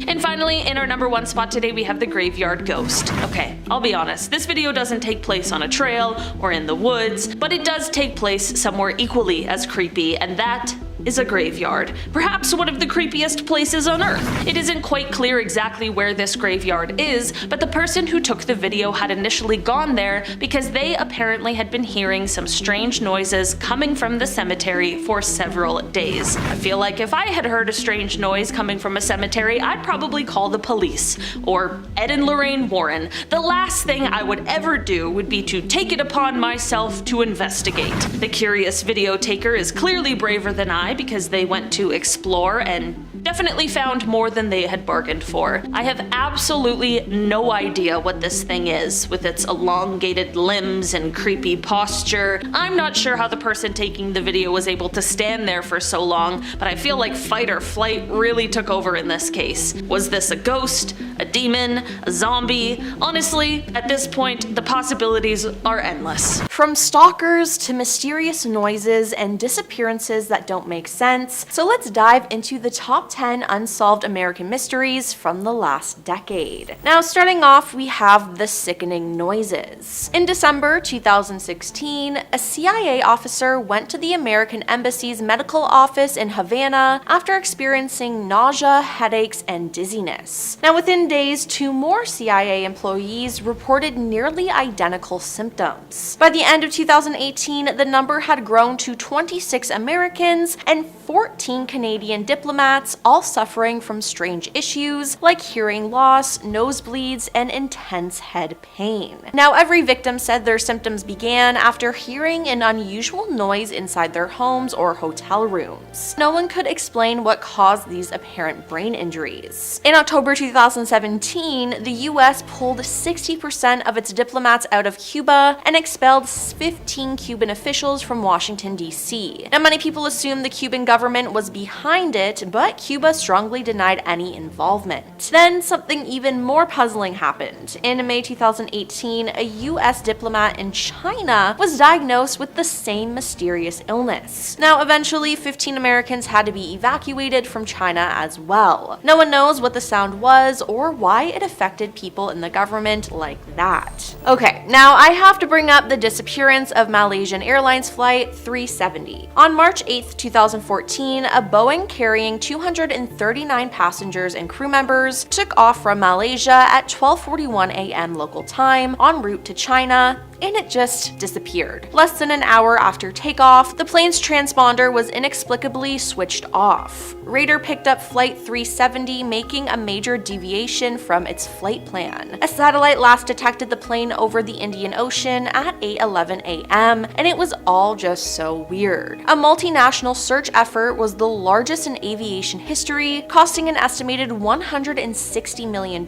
And finally, in our number 1 spot today, we have the graveyard ghost. Okay, I'll be honest, this video doesn't take place on a trail or in the woods, but it does take place somewhere equally as creepy, and that is a graveyard. Perhaps one of the creepiest places on Earth. It isn't quite clear exactly where this graveyard is, but the person who took the video had initially gone there because they apparently had been hearing some strange noises coming from the cemetery for several days. I feel like if I had heard a strange noise coming from a cemetery, I'd probably call the police, or Ed and Lorraine Warren. The last thing I would ever do would be to take it upon myself to investigate. The curious video taker is clearly braver than I, because they went to explore and definitely found more than they had bargained for. I have absolutely no idea what this thing is, with its elongated limbs and creepy posture. I'm not sure how the person taking the video was able to stand there for so long, but I feel like fight or flight really took over in this case. Was this a ghost, a demon, a zombie? Honestly, at this point, the possibilities are endless. From stalkers to mysterious noises and disappearances that don't make sense, so let's dive into the top 10 unsolved American mysteries from the last decade. Now, starting off, we have the sickening noises. In December 2016, a CIA officer went to the American Embassy's medical office in Havana after experiencing nausea, headaches, and dizziness. Now, within days, 2 more CIA employees reported nearly identical symptoms. By the end of 2018, the number had grown to 26 Americans and 14 Canadian diplomats, all suffering from strange issues like hearing loss, nosebleeds, and intense head pain. Now, every victim said their symptoms began after hearing an unusual noise inside their homes or hotel rooms. No one could explain what caused these apparent brain injuries. In October 2017, the US pulled 60% of its diplomats out of Cuba and expelled 15 Cuban officials from Washington, D.C. Now, many people assume the Cuban government was behind it, but Cuba strongly denied any involvement. Then something even more puzzling happened. In May 2018, a US diplomat in China was diagnosed with the same mysterious illness. Now, eventually, 15 Americans had to be evacuated from China as well. No one knows what the sound was or why it affected people in the government like that. Okay, now I have to bring up the disappearance of Malaysian Airlines Flight 370. On March 8, 2014, a Boeing carrying 239 passengers and crew members took off from Malaysia at 12:41 a.m. local time en route to China and it just disappeared. Less than an hour after takeoff, the plane's transponder was inexplicably switched off. Radar picked up Flight 370, making a major deviation from its flight plan. A satellite last detected the plane over the Indian Ocean at 8:11 a.m., and it was all just so weird. A multinational search effort was the largest in aviation history, costing an estimated $160 million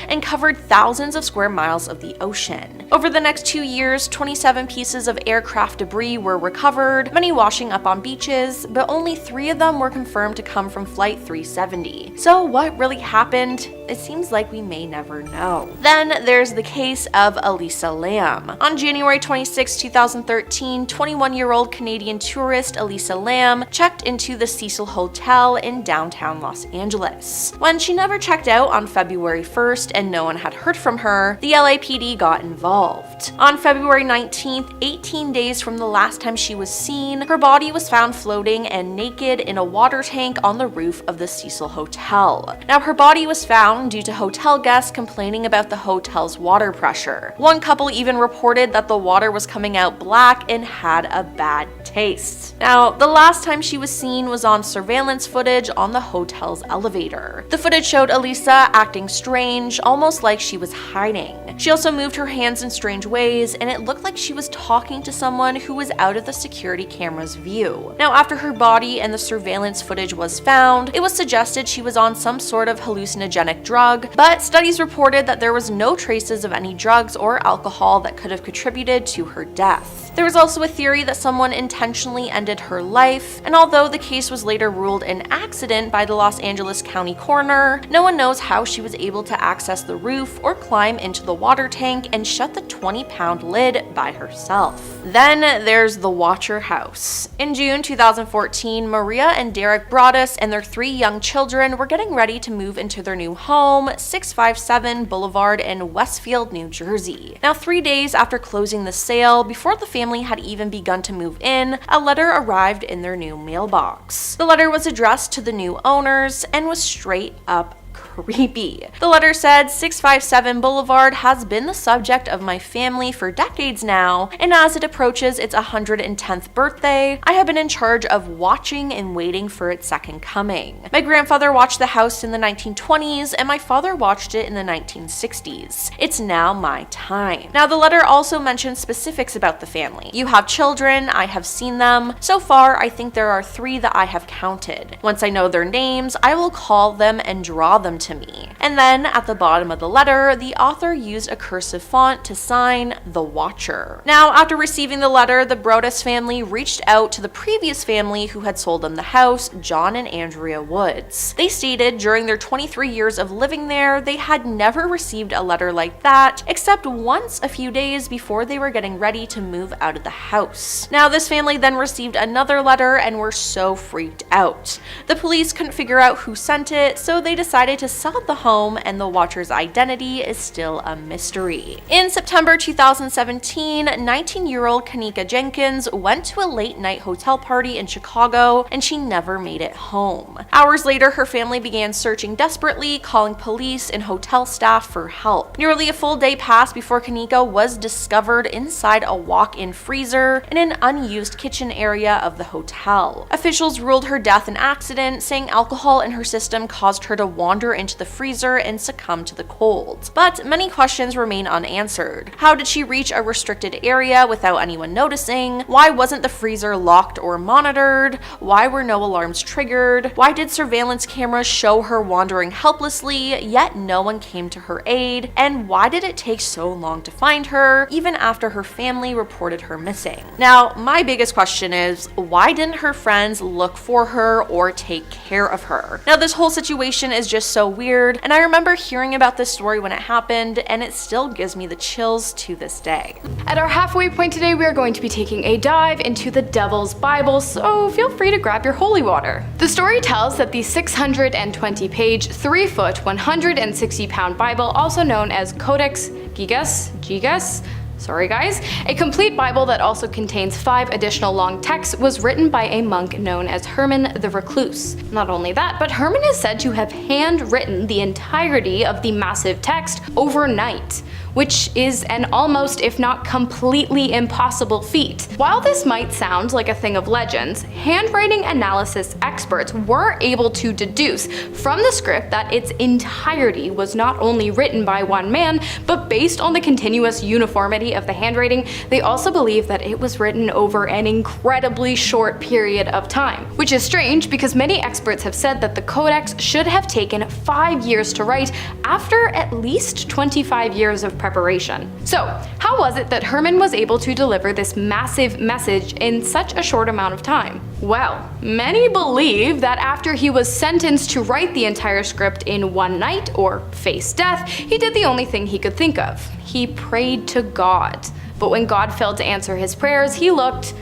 and covered thousands of square miles of the ocean. Over the next 2 years, 27 pieces of aircraft debris were recovered, many washing up on beaches, but only 3 of them were confirmed to come from Flight 370. So what really happened? It seems like we may never know. Then there's the case of Elisa Lam. On January 26, 2013, 21-year-old Canadian tourist Elisa Lam checked into the Cecil Hotel in downtown Los Angeles. When she never checked out on February 1st and no one had heard from her, the LAPD got involved. On February 19th, 18 days from the last time she was seen, her body was found floating and naked in a water tank on the roof of the Cecil Hotel. Now, her body was found due to hotel guests complaining about the hotel's water pressure. One couple even reported that the water was coming out black and had a bad taste. Now, the last time she was seen was on surveillance footage on the hotel's elevator. The footage showed Elisa acting strange, almost like she was hiding. She also moved her hands in strange ways, and it looked like she was talking to someone who was out of the security camera's view. Now, after her body and the surveillance footage was found, it was suggested she was on some sort of hallucinogenic drug, but studies reported that there was no traces of any drugs or alcohol that could have contributed to her death. There was also a theory that someone intentionally ended her life, and although the case was later ruled an accident by the Los Angeles County coroner, no one knows how she was able to access the roof or climb into the water tank and shut the 20-pound lid by herself. Then there's the Watcher House. In June 2014, Maria and Derek Broaddus and their 3 young children were getting ready to move into their new home, 657 Boulevard in Westfield, New Jersey. Now, 3 days after closing the sale, before the family had even begun to move in, a letter arrived in their new mailbox. The letter was addressed to the new owners and was straight up creepy. The letter said, 657 Boulevard has been the subject of my family for decades now, and as it approaches its 110th birthday, I have been in charge of watching and waiting for its second coming. My grandfather watched the house in the 1920s, and my father watched it in the 1960s. It's now my time. Now, the letter also mentions specifics about the family. You have children, I have seen them. So far, I think there are 3 that I have counted. Once I know their names, I will call them and draw them to me. And then at the bottom of the letter, the author used a cursive font to sign The Watcher. Now, after receiving the letter, the Broaddus family reached out to the previous family who had sold them the house, John and Andrea Woods. They stated during their 23 years of living there, they had never received a letter like that, except once a few days before they were getting ready to move out of the house. Now, this family then received another letter and were so freaked out. The police couldn't figure out who sent it, so they decided to sell the home, and the Watcher's identity is still a mystery. In September 2017, 19-year-old Kanika Jenkins went to a late-night hotel party in Chicago, and she never made it home. Hours later, her family began searching desperately, calling police and hotel staff for help. Nearly a full day passed before Kanika was discovered inside a walk-in freezer in an unused kitchen area of the hotel. Officials ruled her death an accident, saying alcohol in her system caused her to wander into the freezer and succumb to the cold. But many questions remain unanswered. How did she reach a restricted area without anyone noticing? Why wasn't the freezer locked or monitored? Why were no alarms triggered? Why did surveillance cameras show her wandering helplessly, yet no one came to her aid? And why did it take so long to find her, even after her family reported her missing? Now, my biggest question is, why didn't her friends look for her or take care of her? Now, this whole situation is just so weird, and I remember hearing about this story when it happened, and it still gives me the chills to this day. At our halfway point today, we are going to be taking a dive into the Devil's Bible, so feel free to grab your holy water. The story tells that the 620-page, 3-foot, 160-pound Bible, also known as Codex Gigas, sorry guys, a complete Bible that also contains 5 additional long texts, was written by a monk known as Herman the Recluse. Not only that, but Herman is said to have handwritten the entirety of the massive text overnight. which is an almost, if not completely impossible feat. While this might sound like a thing of legends, handwriting analysis experts were able to deduce from the script that its entirety was not only written by one man, but based on the continuous uniformity of the handwriting, they also believe that it was written over an incredibly short period of time. Which is strange because many experts have said that the codex should have taken 5 years to write after at least 25 years of preparation. So, how was it that Herman was able to deliver this massive message in such a short amount of time? Well, many believe that after he was sentenced to write the entire script in one night or face death, he did the only thing he could think of. He prayed to God. But when God failed to answer his prayers, he looked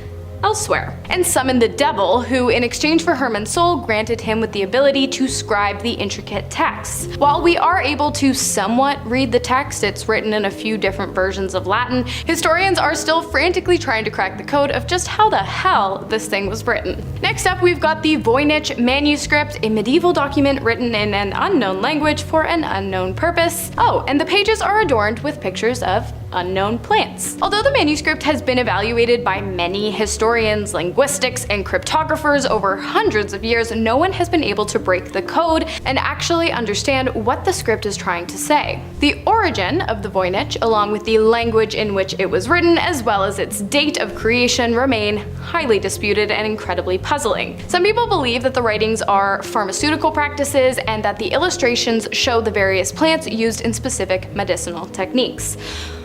elsewhere and summoned the devil, who in exchange for Herman's soul granted him with the ability to scribe the intricate texts. While we are able to somewhat read the text, it's written in a few different versions of Latin, historians are still frantically trying to crack the code of just how the hell this thing was written. Next up, we've got the Voynich manuscript, a medieval document written in an unknown language for an unknown purpose. Oh, and the pages are adorned with pictures of unknown plants. Although the manuscript has been evaluated by many historians, linguistics, and cryptographers over hundreds of years, no one has been able to break the code and actually understand what the script is trying to say. The origin of the Voynich, along with the language in which it was written, as well as its date of creation, remain highly disputed and incredibly puzzling. Some people believe that the writings are pharmaceutical practices and that the illustrations show the various plants used in specific medicinal techniques.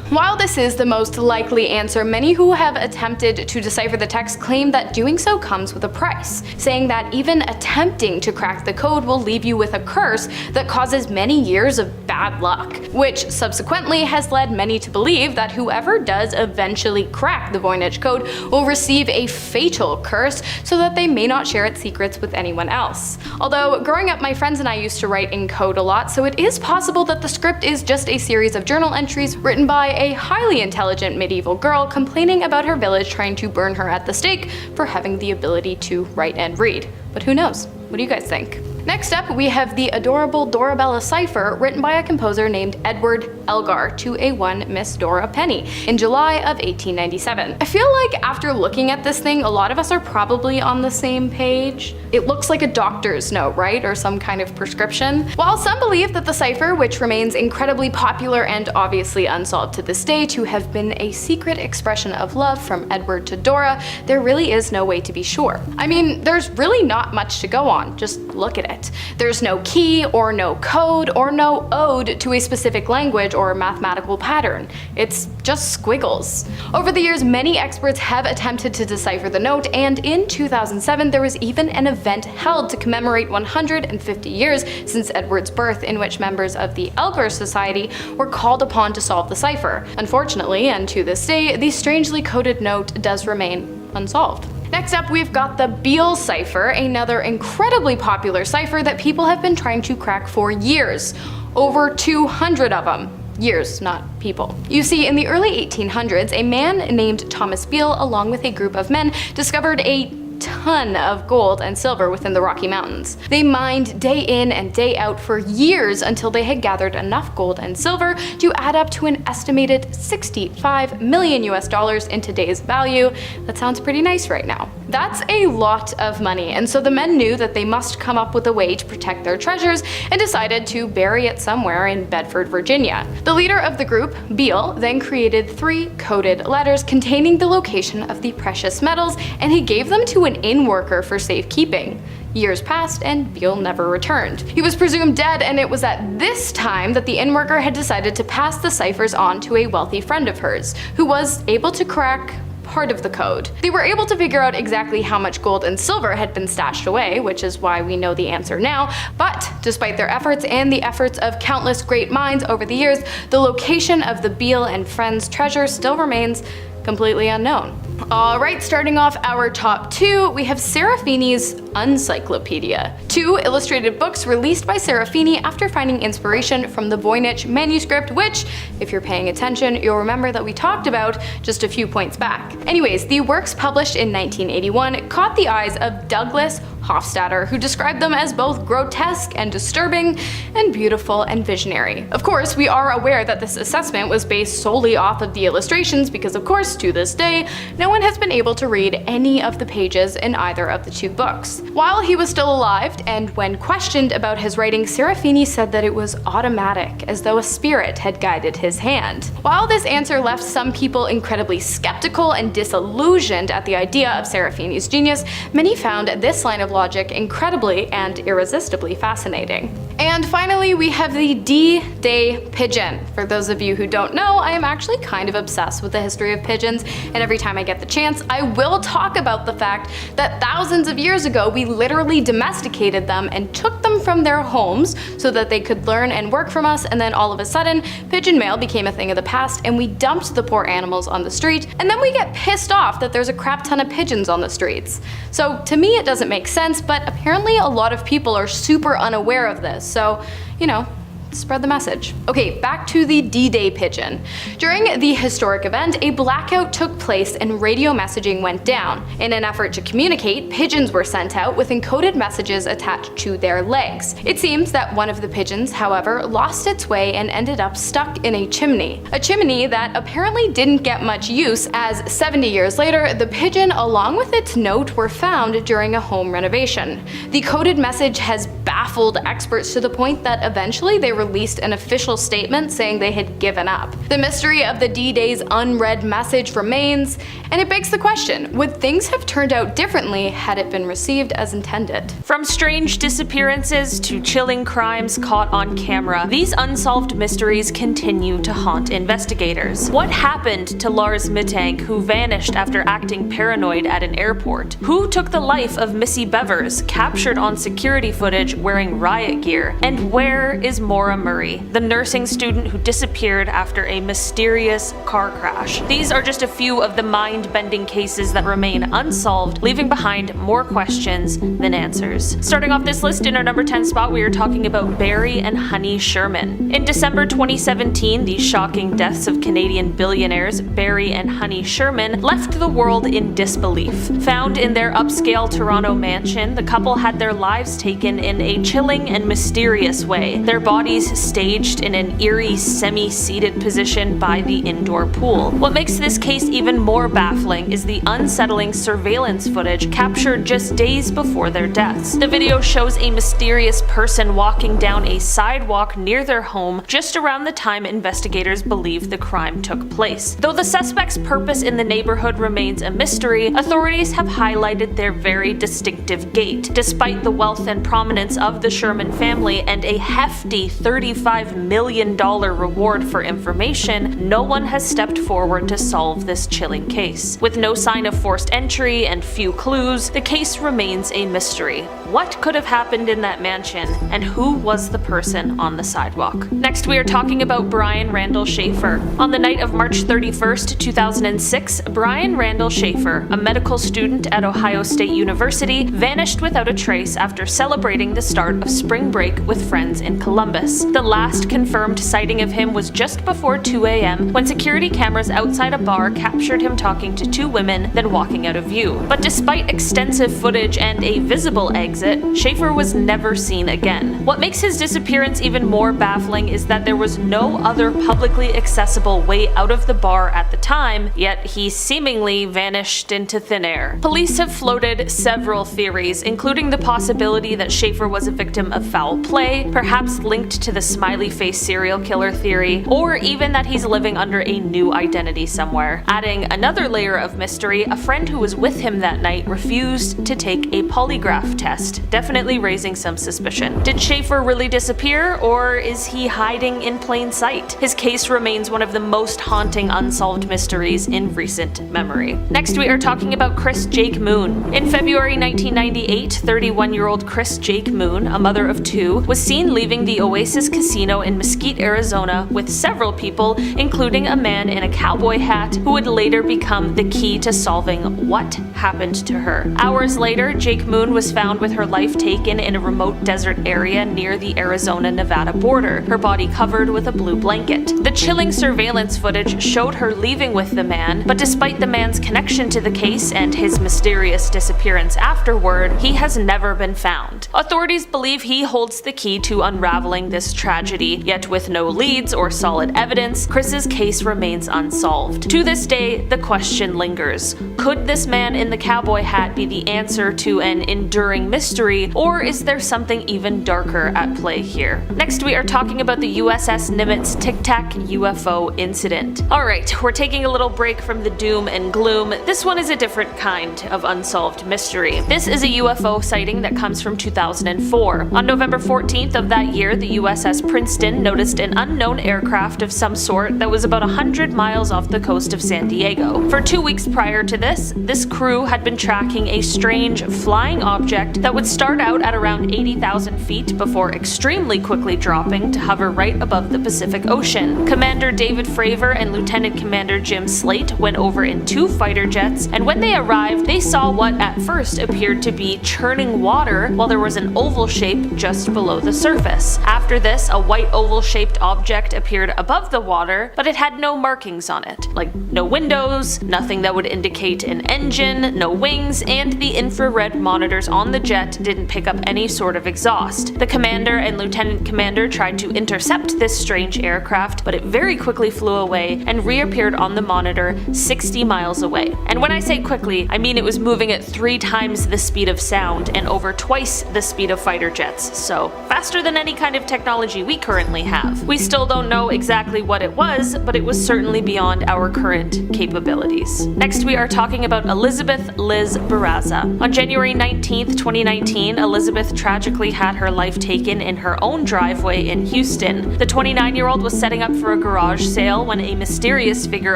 While this is the most likely answer, many who have attempted to decipher the text claim that doing so comes with a price, saying that even attempting to crack the code will leave you with a curse that causes many years of bad luck, which subsequently has led many to believe that whoever does eventually crack the Voynich code will receive a fatal curse so that they may not share its secrets with anyone else. Although growing up, my friends and I used to write in code a lot, so it is possible that the script is just a series of journal entries written by a highly intelligent medieval girl complaining about her village trying to burn her at the stake for having the ability to write and read. But who knows? What do you guys think? Next up, we have the adorable Dorabella cipher written by a composer named Edward Elgar to a one Miss Dora Penny in July of 1897. I feel like after looking at this thing, a lot of us are probably on the same page. It looks like a doctor's note, right? Or some kind of prescription. While some believe that the cipher, which remains incredibly popular and obviously unsolved to this day, to have been a secret expression of love from Edward to Dora, there really is no way to be sure. I mean, there's really not much to go on. Just look at it. There's no key or no code or no ode to a specific language or mathematical pattern. It's just squiggles. Over the years, many experts have attempted to decipher the note, and in 2007 there was even an event held to commemorate 150 years since Edward's birth, in which members of the Elgar Society were called upon to solve the cipher. Unfortunately, and to this day, the strangely coded note does remain unsolved. Next up, we've got the Beale cipher, another incredibly popular cipher that people have been trying to crack for years. Over 200 of them. Years, not people. You see, in the early 1800s, a man named Thomas Beale, along with a group of men, discovered a ton of gold and silver within the Rocky Mountains. They mined day in and day out for years until they had gathered enough gold and silver to add up to an estimated 65 million US dollars in today's value. That sounds pretty nice right now. That's a lot of money, and so the men knew that they must come up with a way to protect their treasures and decided to bury it somewhere in Bedford, Virginia. The leader of the group, Beale, then created 3 coded letters containing the location of the precious metals, and he gave them to an inn worker for safekeeping. Years passed and Beale never returned. He was presumed dead, and it was at this time that the inn worker had decided to pass the ciphers on to a wealthy friend of hers, who was able to crack part of the code. They were able to figure out exactly how much gold and silver had been stashed away, which is why we know the answer now, but despite their efforts and the efforts of countless great minds over the years, the location of the Beale and Friends treasure still remains completely unknown. Alright, starting off our top 2, we have Serafini's Uncyclopedia. 2 illustrated books released by Serafini after finding inspiration from the Voynich manuscript, which, if you're paying attention, you'll remember that we talked about just a few points back. Anyways, the works published in 1981 caught the eyes of Douglas Hofstadter, who described them as both grotesque and disturbing, and beautiful and visionary. Of course, we are aware that this assessment was based solely off of the illustrations because, of course, to this day, no one has been able to read any of the pages in either of the two books. While he was still alive, and when questioned about his writing, Serafini said that it was automatic, as though a spirit had guided his hand. While this answer left some people incredibly skeptical and disillusioned at the idea of Serafini's genius, many found this line of logic incredibly and irresistibly fascinating. And finally, we have the D-Day pigeon. For those of you who don't know, I am actually kind of obsessed with the history of pigeons, and every time I get the chance, I will talk about the fact that thousands of years ago, we literally domesticated them and took them from their homes so that they could learn and work from us, and then all of a sudden, pigeon mail became a thing of the past, and we dumped the poor animals on the street, and then we get pissed off that there's a crap ton of pigeons on the streets. So to me, it doesn't make sense, but apparently a lot of people are super unaware of this. So, you know, spread the message. Okay, back to the D-Day pigeon. During the historic event, a blackout took place and radio messaging went down. In an effort to communicate, pigeons were sent out with encoded messages attached to their legs. It seems that one of the pigeons, however, lost its way and ended up stuck in a chimney. A chimney that apparently didn't get much use, as 70 years later, the pigeon along with its note were found during a home renovation. The coded message has baffled experts to the point that eventually they released an official statement saying they had given up. The mystery of the D-Day's unread message remains, and it begs the question, would things have turned out differently had it been received as intended? From strange disappearances to chilling crimes caught on camera, these unsolved mysteries continue to haunt investigators. What happened to Lars Mittang, who vanished after acting paranoid at an airport? Who took the life of Missy Bevers, captured on security footage wearing riot gear? And where is Maura Murray, the nursing student who disappeared after a mysterious car crash? These are just a few of the mind-bending cases that remain unsolved, leaving behind more questions than answers. Starting off this list in our number 10 spot, we are talking about Barry and Honey Sherman. In December 2017, the shocking deaths of Canadian billionaires Barry and Honey Sherman left the world in disbelief. Found in their upscale Toronto mansion, the couple had their lives taken in a chilling and mysterious way, their bodies staged in an eerie semi-seated position by the indoor pool. What makes this case even more baffling is the unsettling surveillance footage captured just days before their deaths. The video shows a mysterious person walking down a sidewalk near their home just around the time investigators believe the crime took place. Though the suspect's purpose in the neighborhood remains a mystery, authorities have highlighted their very distinctive gait. Despite the wealth and prominence of the Sherman family and a hefty $35 million reward for information, no one has stepped forward to solve this chilling case. With no sign of forced entry and few clues, the case remains a mystery. What could have happened in that mansion, and who was the person on the sidewalk? Next, we are talking about Brian Randall Schaefer. On the night of March 31st, 2006, Brian Randall Schaefer, a medical student at Ohio State University, vanished without a trace after celebrating the start of spring break with friends in Columbus. The last confirmed sighting of him was just before 2 a.m. when security cameras outside a bar captured him talking to two women, then walking out of view. But despite extensive footage and a visible exit, Schaefer was never seen again. What makes his disappearance even more baffling is that there was no other publicly accessible way out of the bar at the time, yet he seemingly vanished into thin air. Police have floated several theories, including the possibility that Schaefer was a victim of foul play, perhaps linked to the smiley face serial killer theory, or even that he's living under a new identity somewhere. Adding another layer of mystery, a friend who was with him that night refused to take a polygraph test, definitely raising some suspicion. Did Schaefer really disappear, or is he hiding in plain sight? His case remains one of the most haunting unsolved mysteries in recent memory. Next, we are talking about Chris Jake Moon. In February 1998, 31-year-old Chris Jake Moon, a mother of two, was seen leaving the Oasis Casino in Mesquite, Arizona with several people, including a man in a cowboy hat who would later become the key to solving what happened to her. Hours later, Jake Moon was found with her her life taken in a remote desert area near the Arizona-Nevada border, her body covered with a blue blanket. The chilling surveillance footage showed her leaving with the man, but despite the man's connection to the case and his mysterious disappearance afterward, he has never been found. Authorities believe he holds the key to unraveling this tragedy, yet with no leads or solid evidence, Chris's case remains unsolved. To this day, the question lingers. Could this man in the cowboy hat be the answer to an enduring mystery, or is there something even darker at play here? Next, we are talking about the USS Nimitz Tic Tac UFO incident. Alright, we're taking a little break from the doom and gloom. This one is a different kind of unsolved mystery. This is a UFO sighting that comes from 2004. On November 14th of that year, the USS Princeton noticed an unknown aircraft of some sort that was about 100 miles off the coast of San Diego. For 2 weeks prior to this crew had been tracking a strange flying object that would start out at around 80,000 feet before extremely quickly dropping to hover right above the Pacific Ocean. Commander David Fravor and Lieutenant Commander Jim Slate went over in 2 fighter jets, and when they arrived, they saw what at first appeared to be churning water while there was an oval shape just below the surface. After this, a white oval-shaped object appeared above the water, but it had no markings on it, like no windows, nothing that would indicate an engine, no wings, and the infrared monitors on the jet didn't pick up any sort of exhaust. The commander and lieutenant commander tried to intercept this strange aircraft, but it very quickly flew away and reappeared on the monitor 60 miles away. And when I say quickly, I mean it was moving at 3 times the speed of sound and over twice the speed of fighter jets, so faster than any kind of technology we currently have. We still don't know exactly what it was, but it was certainly beyond our current capabilities. Next, we are talking about Elizabeth Liz Barraza. On January 19th, 2019, Elizabeth tragically had her life taken in her own driveway in Houston. The 29-year-old was setting up for a garage sale when a mysterious figure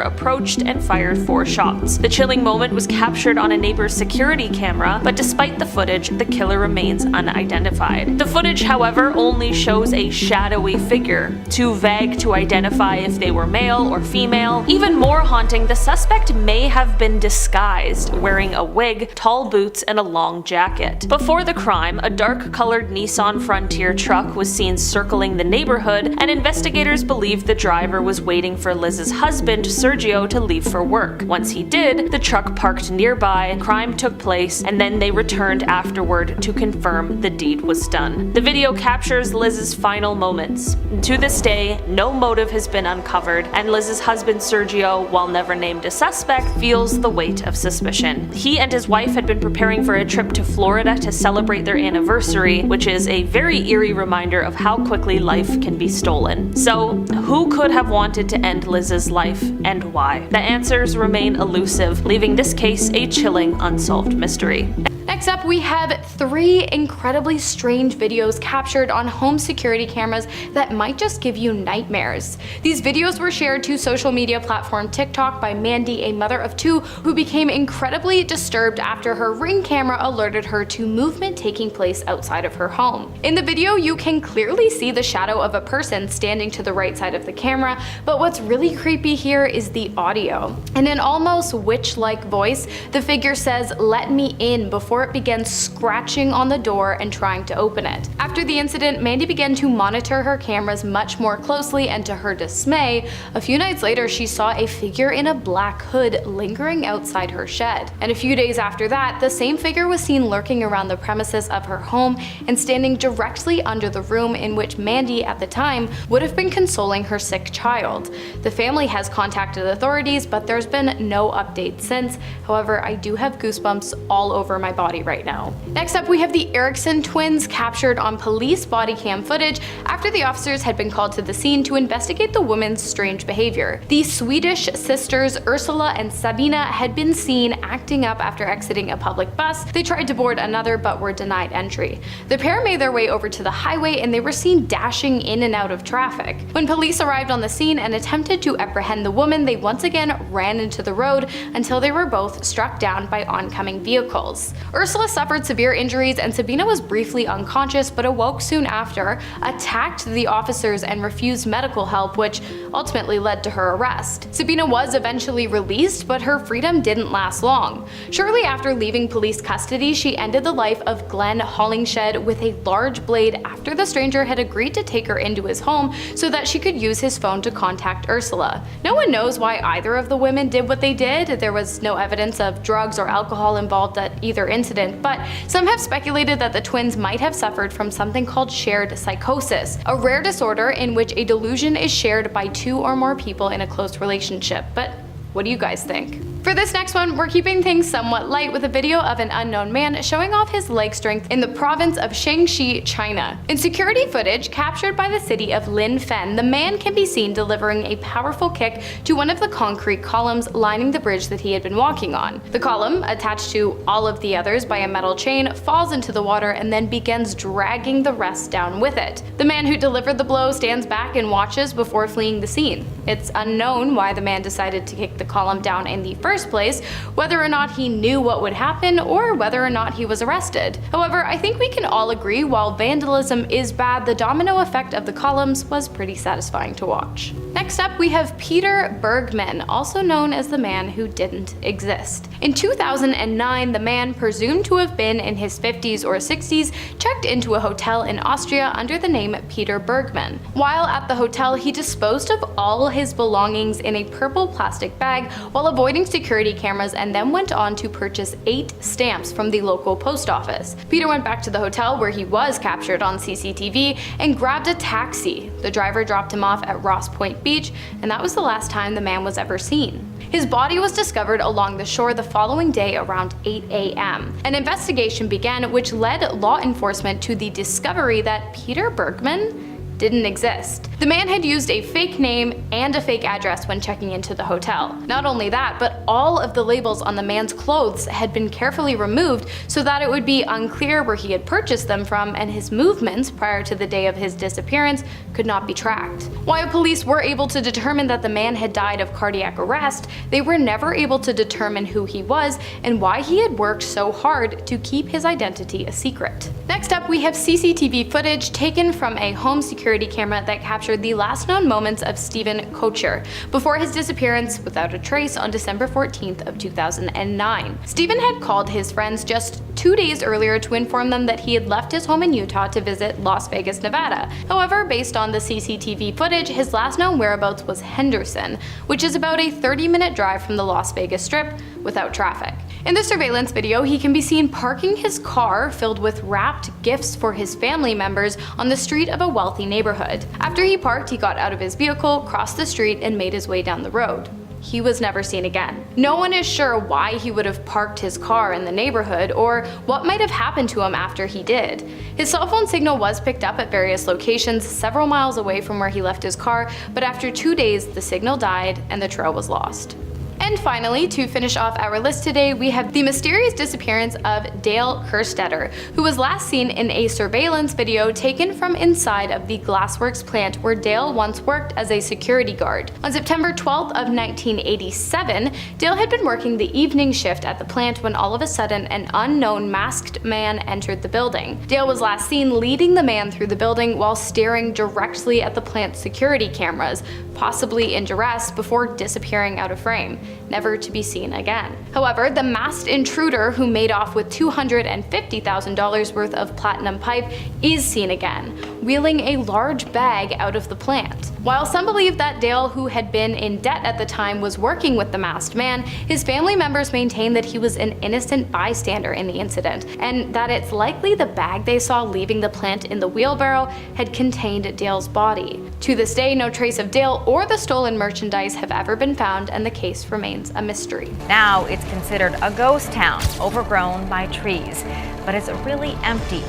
approached and fired 4 shots. The chilling moment was captured on a neighbor's security camera, but despite the footage, the killer remains unidentified. The footage, however, only shows a shadowy figure, too vague to identify if they were male or female. Even more haunting, the suspect may have been disguised, wearing a wig, tall boots, and a long jacket. Before the crime, a dark-colored Nissan Frontier truck was seen circling the neighborhood, and investigators believed the driver was waiting for Liz's husband, Sergio, to leave for work. Once he did, the truck parked nearby, crime took place, and then they returned afterward to confirm the deed was done. The video captures Liz's final moments. To this day, no motive has been uncovered, and Liz's husband Sergio, while never named a suspect, feels the weight of suspicion. He and his wife had been preparing for a trip to Florida to celebrate their anniversary, which is a very eerie reminder of how quickly life can be stolen. So, who could have wanted to end Liz's life, and why? The answers remain elusive, leaving this case a chilling unsolved mystery. Next up, we have 3 incredibly strange videos captured on home security cameras that might just give you nightmares. These videos were shared to social media platform TikTok by Mandy, a mother of 2, who became incredibly disturbed after her Ring camera alerted her to movement taking place outside of her home. In the video, you can clearly see the shadow of a person standing to the right side of the camera, but what's really creepy here is the audio. In an almost witch-like voice, the figure says, "Let me in," before it begins scratching on the door and trying to open it. After the incident, Mandy began to monitor her cameras much more closely, and to her dismay, a few nights later she saw a figure in a black hood lingering outside her shed. And a few days after that, the same figure was seen lurking around the premises of her home and standing directly under the room in which Mandy, at the time, would have been consoling her sick child. The family has contacted authorities, but there's been no update since. However, I do have goosebumps all over my body right now. Next up, we have the Erickson twins captured on police body cam footage after the officers had been called to the scene to investigate the woman's strange behavior. The Swedish sisters Ursula and Sabina had been seen acting up after exiting a public bus. They tried to board another but were denied entry. The pair made their way over to the highway and they were seen dashing in and out of traffic. When police arrived on the scene and attempted to apprehend the woman, they once again ran into the road until they were both struck down by oncoming vehicles. Ursula Ursula suffered severe injuries and Sabina was briefly unconscious but awoke soon after, attacked the officers and refused medical help, which ultimately led to her arrest. Sabina was eventually released, but her freedom didn't last long. Shortly after leaving police custody, she ended the life of Glenn Hollingshed with a large blade after the stranger had agreed to take her into his home so that she could use his phone to contact Ursula. No one knows why either of the women did what they did. There was no evidence of drugs or alcohol involved at either incident, but some have speculated that the twins might have suffered from something called shared psychosis, a rare disorder in which a delusion is shared by two or more people in a close relationship. But what do you guys think? For this next one, we're keeping things somewhat light with a video of an unknown man showing off his leg strength in the province of Shaanxi, China. In security footage captured by the city of Linfen, the man can be seen delivering a powerful kick to one of the concrete columns lining the bridge that he had been walking on. The column, attached to all of the others by a metal chain, falls into the water and then begins dragging the rest down with it. The man who delivered the blow stands back and watches before fleeing the scene. It's unknown why the man decided to kick the column down in the first place, whether or not he knew what would happen or whether or not he was arrested. However, I think we can all agree while vandalism is bad, the domino effect of the columns was pretty satisfying to watch. Next up, we have Peter Bergman, also known as the man who didn't exist. In 2009, the man, presumed to have been in his 50s or 60s, checked into a hotel in Austria under the name Peter Bergman. While at the hotel, he disposed of all his belongings in a purple plastic bag while avoiding security cameras and then went on to purchase 8 stamps from the local post office. Peter went back to the hotel where he was captured on CCTV and grabbed a taxi. The driver dropped him off at Ross Point Beach, and that was the last time the man was ever seen. His body was discovered along the shore the following day around 8 a.m. An investigation began, which led law enforcement to the discovery that Peter Bergman didn't exist. The man had used a fake name and a fake address when checking into the hotel. Not only that, but all of the labels on the man's clothes had been carefully removed so that it would be unclear where he had purchased them from, and his movements prior to the day of his disappearance could not be tracked. While police were able to determine that the man had died of cardiac arrest, they were never able to determine who he was and why he had worked so hard to keep his identity a secret. Next up, we have CCTV footage taken from a home security camera that captured the last known moments of Stephen Kocher before his disappearance without a trace on December 14th of 2009. Stephen had called his friends just 2 days earlier to inform them that he had left his home in Utah to visit Las Vegas, Nevada. However, based on the CCTV footage, his last known whereabouts was Henderson, which is about a 30-minute drive from the Las Vegas Strip without traffic. In the surveillance video, he can be seen parking his car filled with wrapped gifts for his family members on the street of a wealthy neighborhood. After he parked, he got out of his vehicle, crossed the street, and made his way down the road. He was never seen again. No one is sure why he would have parked his car in the neighborhood or what might have happened to him after he did. His cell phone signal was picked up at various locations several miles away from where he left his car, but after 2 days, the signal died and the trail was lost. And finally, to finish off our list today, we have the mysterious disappearance of Dale Kerstetter, who was last seen in a surveillance video taken from inside of the Glassworks plant where Dale once worked as a security guard. On September 12th of 1987, Dale had been working the evening shift at the plant when all of a sudden an unknown masked man entered the building. Dale was last seen leading the man through the building while staring directly at the plant's security cameras, possibly in duress, before disappearing out of frame, never to be seen again. However, the masked intruder who made off with $250,000 worth of platinum pipe is seen again, wheeling a large bag out of the plant. While some believe that Dale, who had been in debt at the time, was working with the masked man, his family members maintain that he was an innocent bystander in the incident, and that it's likely the bag they saw leaving the plant in the wheelbarrow had contained Dale's body. To this day, no trace of Dale or the stolen merchandise have ever been found, and the case remains a mystery. Now it's considered a ghost town, overgrown by trees, but it's really empty.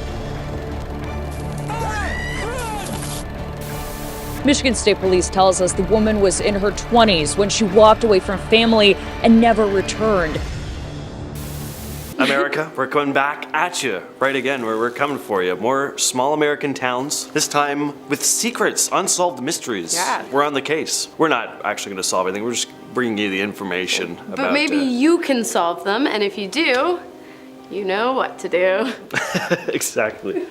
Michigan State Police tells us the woman was in her 20s when she walked away from family and never returned. America, we're coming back at you right again. We're coming for you. More small American towns, this time with secrets, unsolved mysteries. Yeah. We're on the case. We're not actually going to solve anything. We're just bringing you the information about But maybe you can solve them, and if you do, you know what to do. Exactly.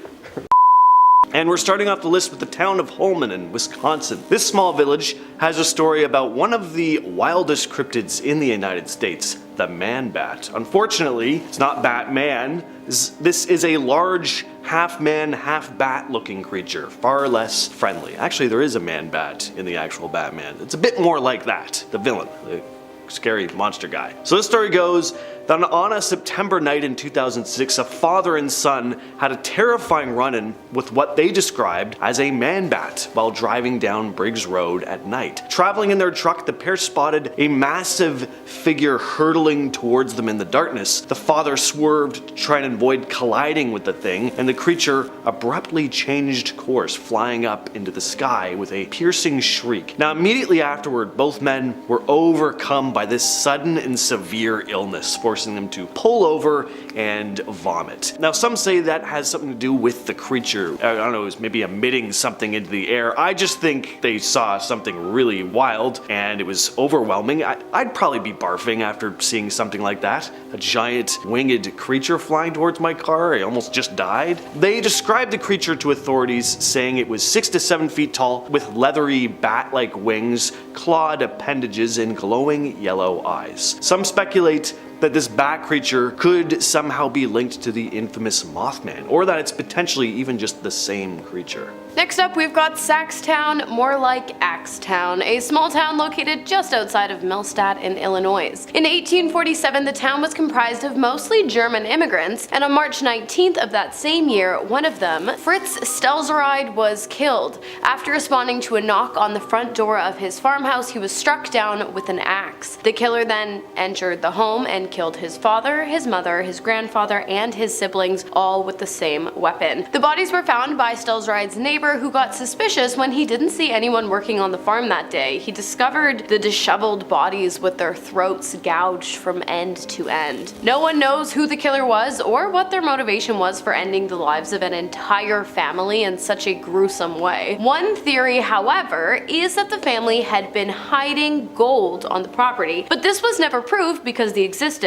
And we're starting off the list with the town of Holman in Wisconsin. This small village has a story about one of the wildest cryptids in the United States, the man-bat. Unfortunately, it's not Batman. This is a large, half-man, half-bat looking creature, far less friendly. Actually, there is a man-bat in the actual Batman. It's a bit more like that, the villain, the scary monster guy. So this story goes that on a September night in 2006, a father and son had a terrifying run-in with what they described as a man-bat while driving down Briggs Road at night. Traveling in their truck, the pair spotted a massive figure hurtling towards them in the darkness. The father swerved to try and avoid colliding with the thing, and the creature abruptly changed course, flying up into the sky with a piercing shriek. Now, immediately afterward, both men were overcome by this sudden and severe illness, forcing them to pull over and vomit. Now, some say that has something to do with the creature. I don't know, it was maybe emitting something into the air. I just think they saw something really wild and it was overwhelming. I'd probably be barfing after seeing something like that. A giant winged creature flying towards my car. I almost just died. They described the creature to authorities, saying it was 6 to 7 feet tall with leathery bat-like wings, clawed appendages, and glowing yellow eyes. Some speculate that this bat creature could somehow be linked to the infamous Mothman, or that it's potentially even just the same creature. Next up, we've got Saxtown, more like Axtown, a small town located just outside of Millstadt in Illinois. In 1847, the town was comprised of mostly German immigrants, and on March 19th of that same year, one of them, Fritz Stelzeride, was killed. After responding to a knock on the front door of his farmhouse, he was struck down with an axe. The killer then entered the home and killed his father, his mother, his grandfather, and his siblings, all with the same weapon. The bodies were found by Stelzeride's neighbor, who got suspicious when he didn't see anyone working on the farm that day. He discovered the disheveled bodies with their throats gouged from end to end. No one knows who the killer was or what their motivation was for ending the lives of an entire family in such a gruesome way. One theory, however, is that the family had been hiding gold on the property, but this was never proved because the existence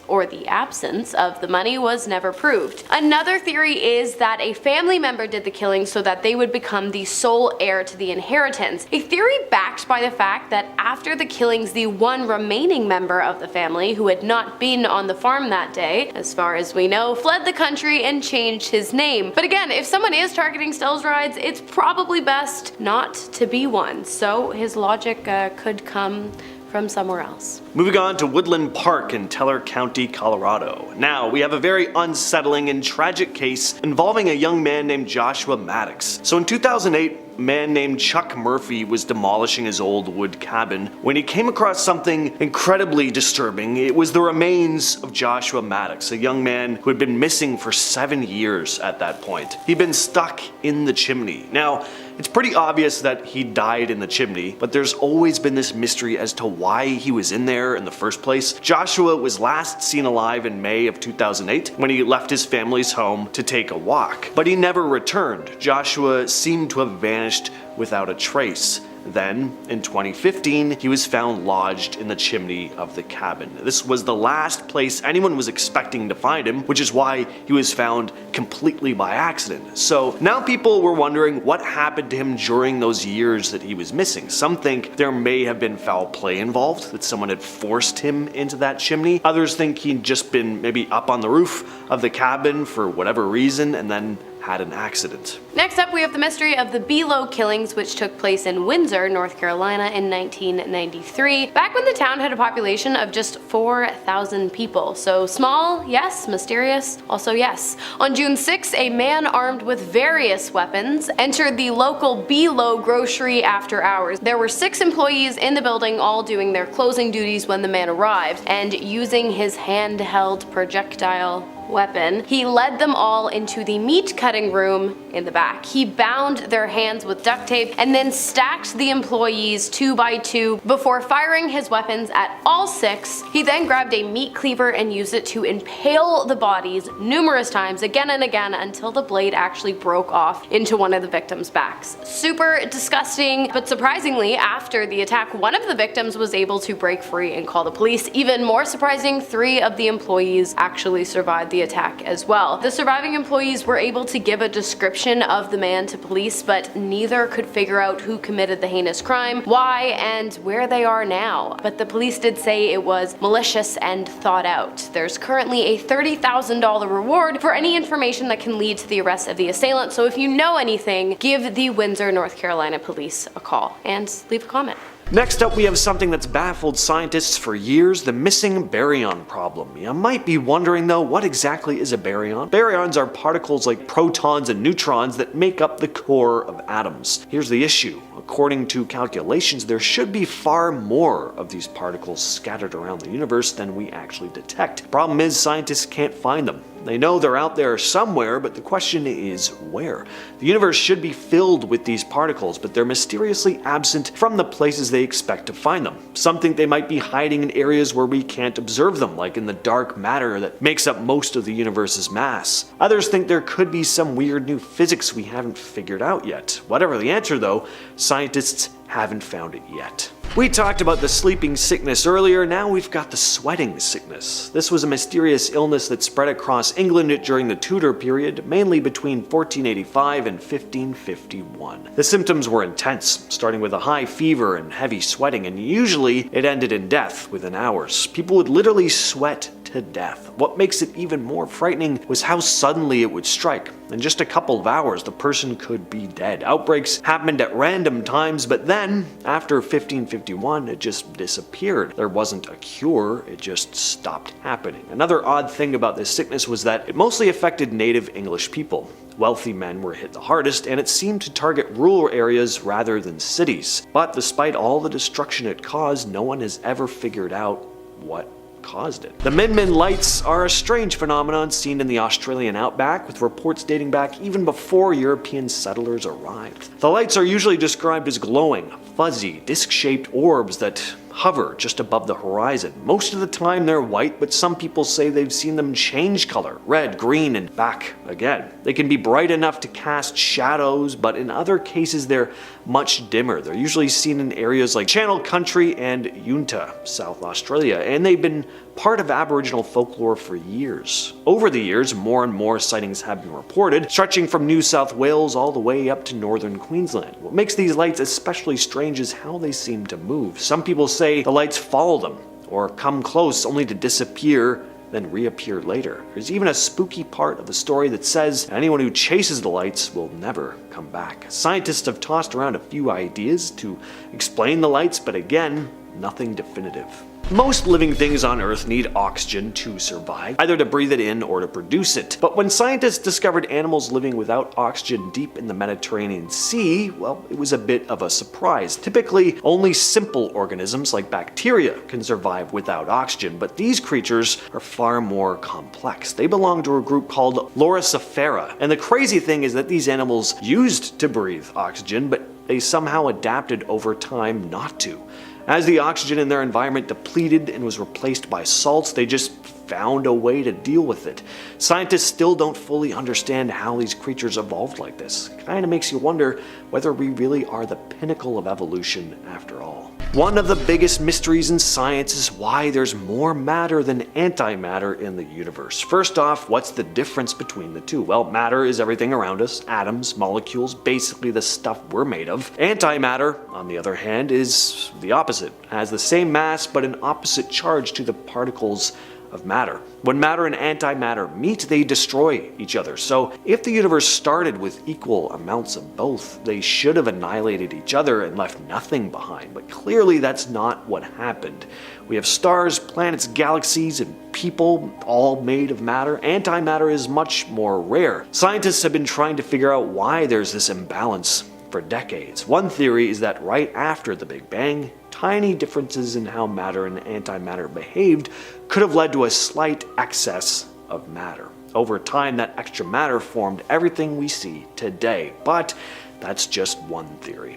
or the absence of the money was never proved. Another theory is that a family member did the killing so that they would become the sole heir to the inheritance, a theory backed by the fact that after the killings, the one remaining member of the family who had not been on the farm that day, as far as we know, fled the country and changed his name. But again, if someone is targeting Stelzerides, it's probably best not to be one, so his logic could come from somewhere else. Moving on to Woodland Park in Teller County, Colorado. Now, we have a very unsettling and tragic case involving a young man named Joshua Maddox. So in 2008, a man named Chuck Murphy was demolishing his old wood cabin when he came across something incredibly disturbing. It was the remains of Joshua Maddox, a young man who had been missing for 7 years at that point. He'd been stuck in the chimney. Now, it's pretty obvious that he died in the chimney, but there's always been this mystery as to why he was in there in the first place. Joshua was last seen alive in May of 2008 when he left his family's home to take a walk, but he never returned. Joshua seemed to have vanished without a trace. Then, in 2015, he was found lodged in the chimney of the cabin. This was the last place anyone was expecting to find him, which is why he was found completely by accident. So now people were wondering what happened to him during those years that he was missing. Some think there may have been foul play involved, that someone had forced him into that chimney. Others think he'd just been maybe up on the roof of the cabin for whatever reason and then had an accident. Next up, we have the mystery of the Below killings, which took place in Windsor, North Carolina in 1993, back when the town had a population of just 4,000 people. So small, yes. Mysterious, also yes. On June 6, a man armed with various weapons entered the local Below grocery after hours. There were 6 employees in the building, all doing their closing duties when the man arrived, and using his handheld projectile weapon, he led them all into the meat cutting room in the back. He bound their hands with duct tape and then stacked the employees 2 by 2 before firing his weapons at all 6. He then grabbed a meat cleaver and used it to impale the bodies numerous times, again and again, until the blade actually broke off into one of the victims' backs. Super disgusting, but surprisingly, after the attack, one of the victims was able to break free and call the police. Even more surprising, 3 of the employees actually survived the attack as well. The surviving employees were able to give a description of the man to police, but neither could figure out who committed the heinous crime, why, and where they are now. But the police did say it was malicious and thought out. There's currently a $30,000 reward for any information that can lead to the arrest of the assailant, so if you know anything, give the Windsor, North Carolina police a call and leave a comment. Next up, we have something that's baffled scientists for years, the missing baryon problem. You might be wondering though, what exactly is a baryon? Baryons are particles like protons and neutrons that make up the core of atoms. Here's the issue. According to calculations, there should be far more of these particles scattered around the universe than we actually detect. Problem is, scientists can't find them. They know they're out there somewhere, but the question is where? The universe should be filled with these particles, but they're mysteriously absent from the places they expect to find them. Some think they might be hiding in areas where we can't observe them, like in the dark matter that makes up most of the universe's mass. Others think there could be some weird new physics we haven't figured out yet. Whatever the answer though, scientists haven't found it yet. We talked about the sleeping sickness earlier, now we've got the sweating sickness. This was a mysterious illness that spread across England during the Tudor period, mainly between 1485 and 1551. The symptoms were intense, starting with a high fever and heavy sweating, and usually it ended in death within hours. People would literally sweat to death. What makes it even more frightening was how suddenly it would strike. In just a couple of hours, the person could be dead. Outbreaks happened at random times, but then, after 1551, it just disappeared. There wasn't a cure, it just stopped happening. Another odd thing about this sickness was that it mostly affected native English people. Wealthy men were hit the hardest, and it seemed to target rural areas rather than cities. But despite all the destruction it caused, no one has ever figured out what caused it. The Min Min lights are a strange phenomenon seen in the Australian outback, with reports dating back even before European settlers arrived. The lights are usually described as glowing, fuzzy, disc-shaped orbs that hover just above the horizon. Most of the time they're white, but some people say they've seen them change color, red, green, and back again. They can be bright enough to cast shadows, but in other cases they're much dimmer. They're usually seen in areas like Channel Country and Yunta, South Australia, and they've been part of Aboriginal folklore for years. Over the years, more and more sightings have been reported, stretching from New South Wales all the way up to northern Queensland. What makes these lights especially strange is how they seem to move. Some people say the lights follow them, or come close only to disappear, then reappear later. There's even a spooky part of the story that says anyone who chases the lights will never come back. Scientists have tossed around a few ideas to explain the lights, but again, nothing definitive. Most living things on Earth need oxygen to survive, either to breathe it in or to produce it. But when scientists discovered animals living without oxygen deep in the Mediterranean Sea, well, it was a bit of a surprise. Typically, only simple organisms like bacteria can survive without oxygen, but these creatures are far more complex. They belong to a group called Loricifera, and the crazy thing is that these animals used to breathe oxygen, but they somehow adapted over time not to. As the oxygen in their environment depleted and was replaced by salts, they just found a way to deal with it. Scientists still don't fully understand how these creatures evolved like this. It kind of makes you wonder whether we really are the pinnacle of evolution after all. One of the biggest mysteries in science is why there's more matter than antimatter in the universe. First off, what's the difference between the two? Well, matter is everything around us, atoms, molecules, basically the stuff we're made of. Antimatter, on the other hand, is the opposite. It has the same mass but an opposite charge to the particles of matter. When matter and antimatter meet, they destroy each other. So if the universe started with equal amounts of both, they should have annihilated each other and left nothing behind. But clearly that's not what happened. We have stars, planets, galaxies, and people all made of matter. Antimatter is much more rare. Scientists have been trying to figure out why there's this imbalance for decades. One theory is that right after the Big Bang, tiny differences in how matter and antimatter behaved could have led to a slight excess of matter. Over time, that extra matter formed everything we see today, but that's just one theory.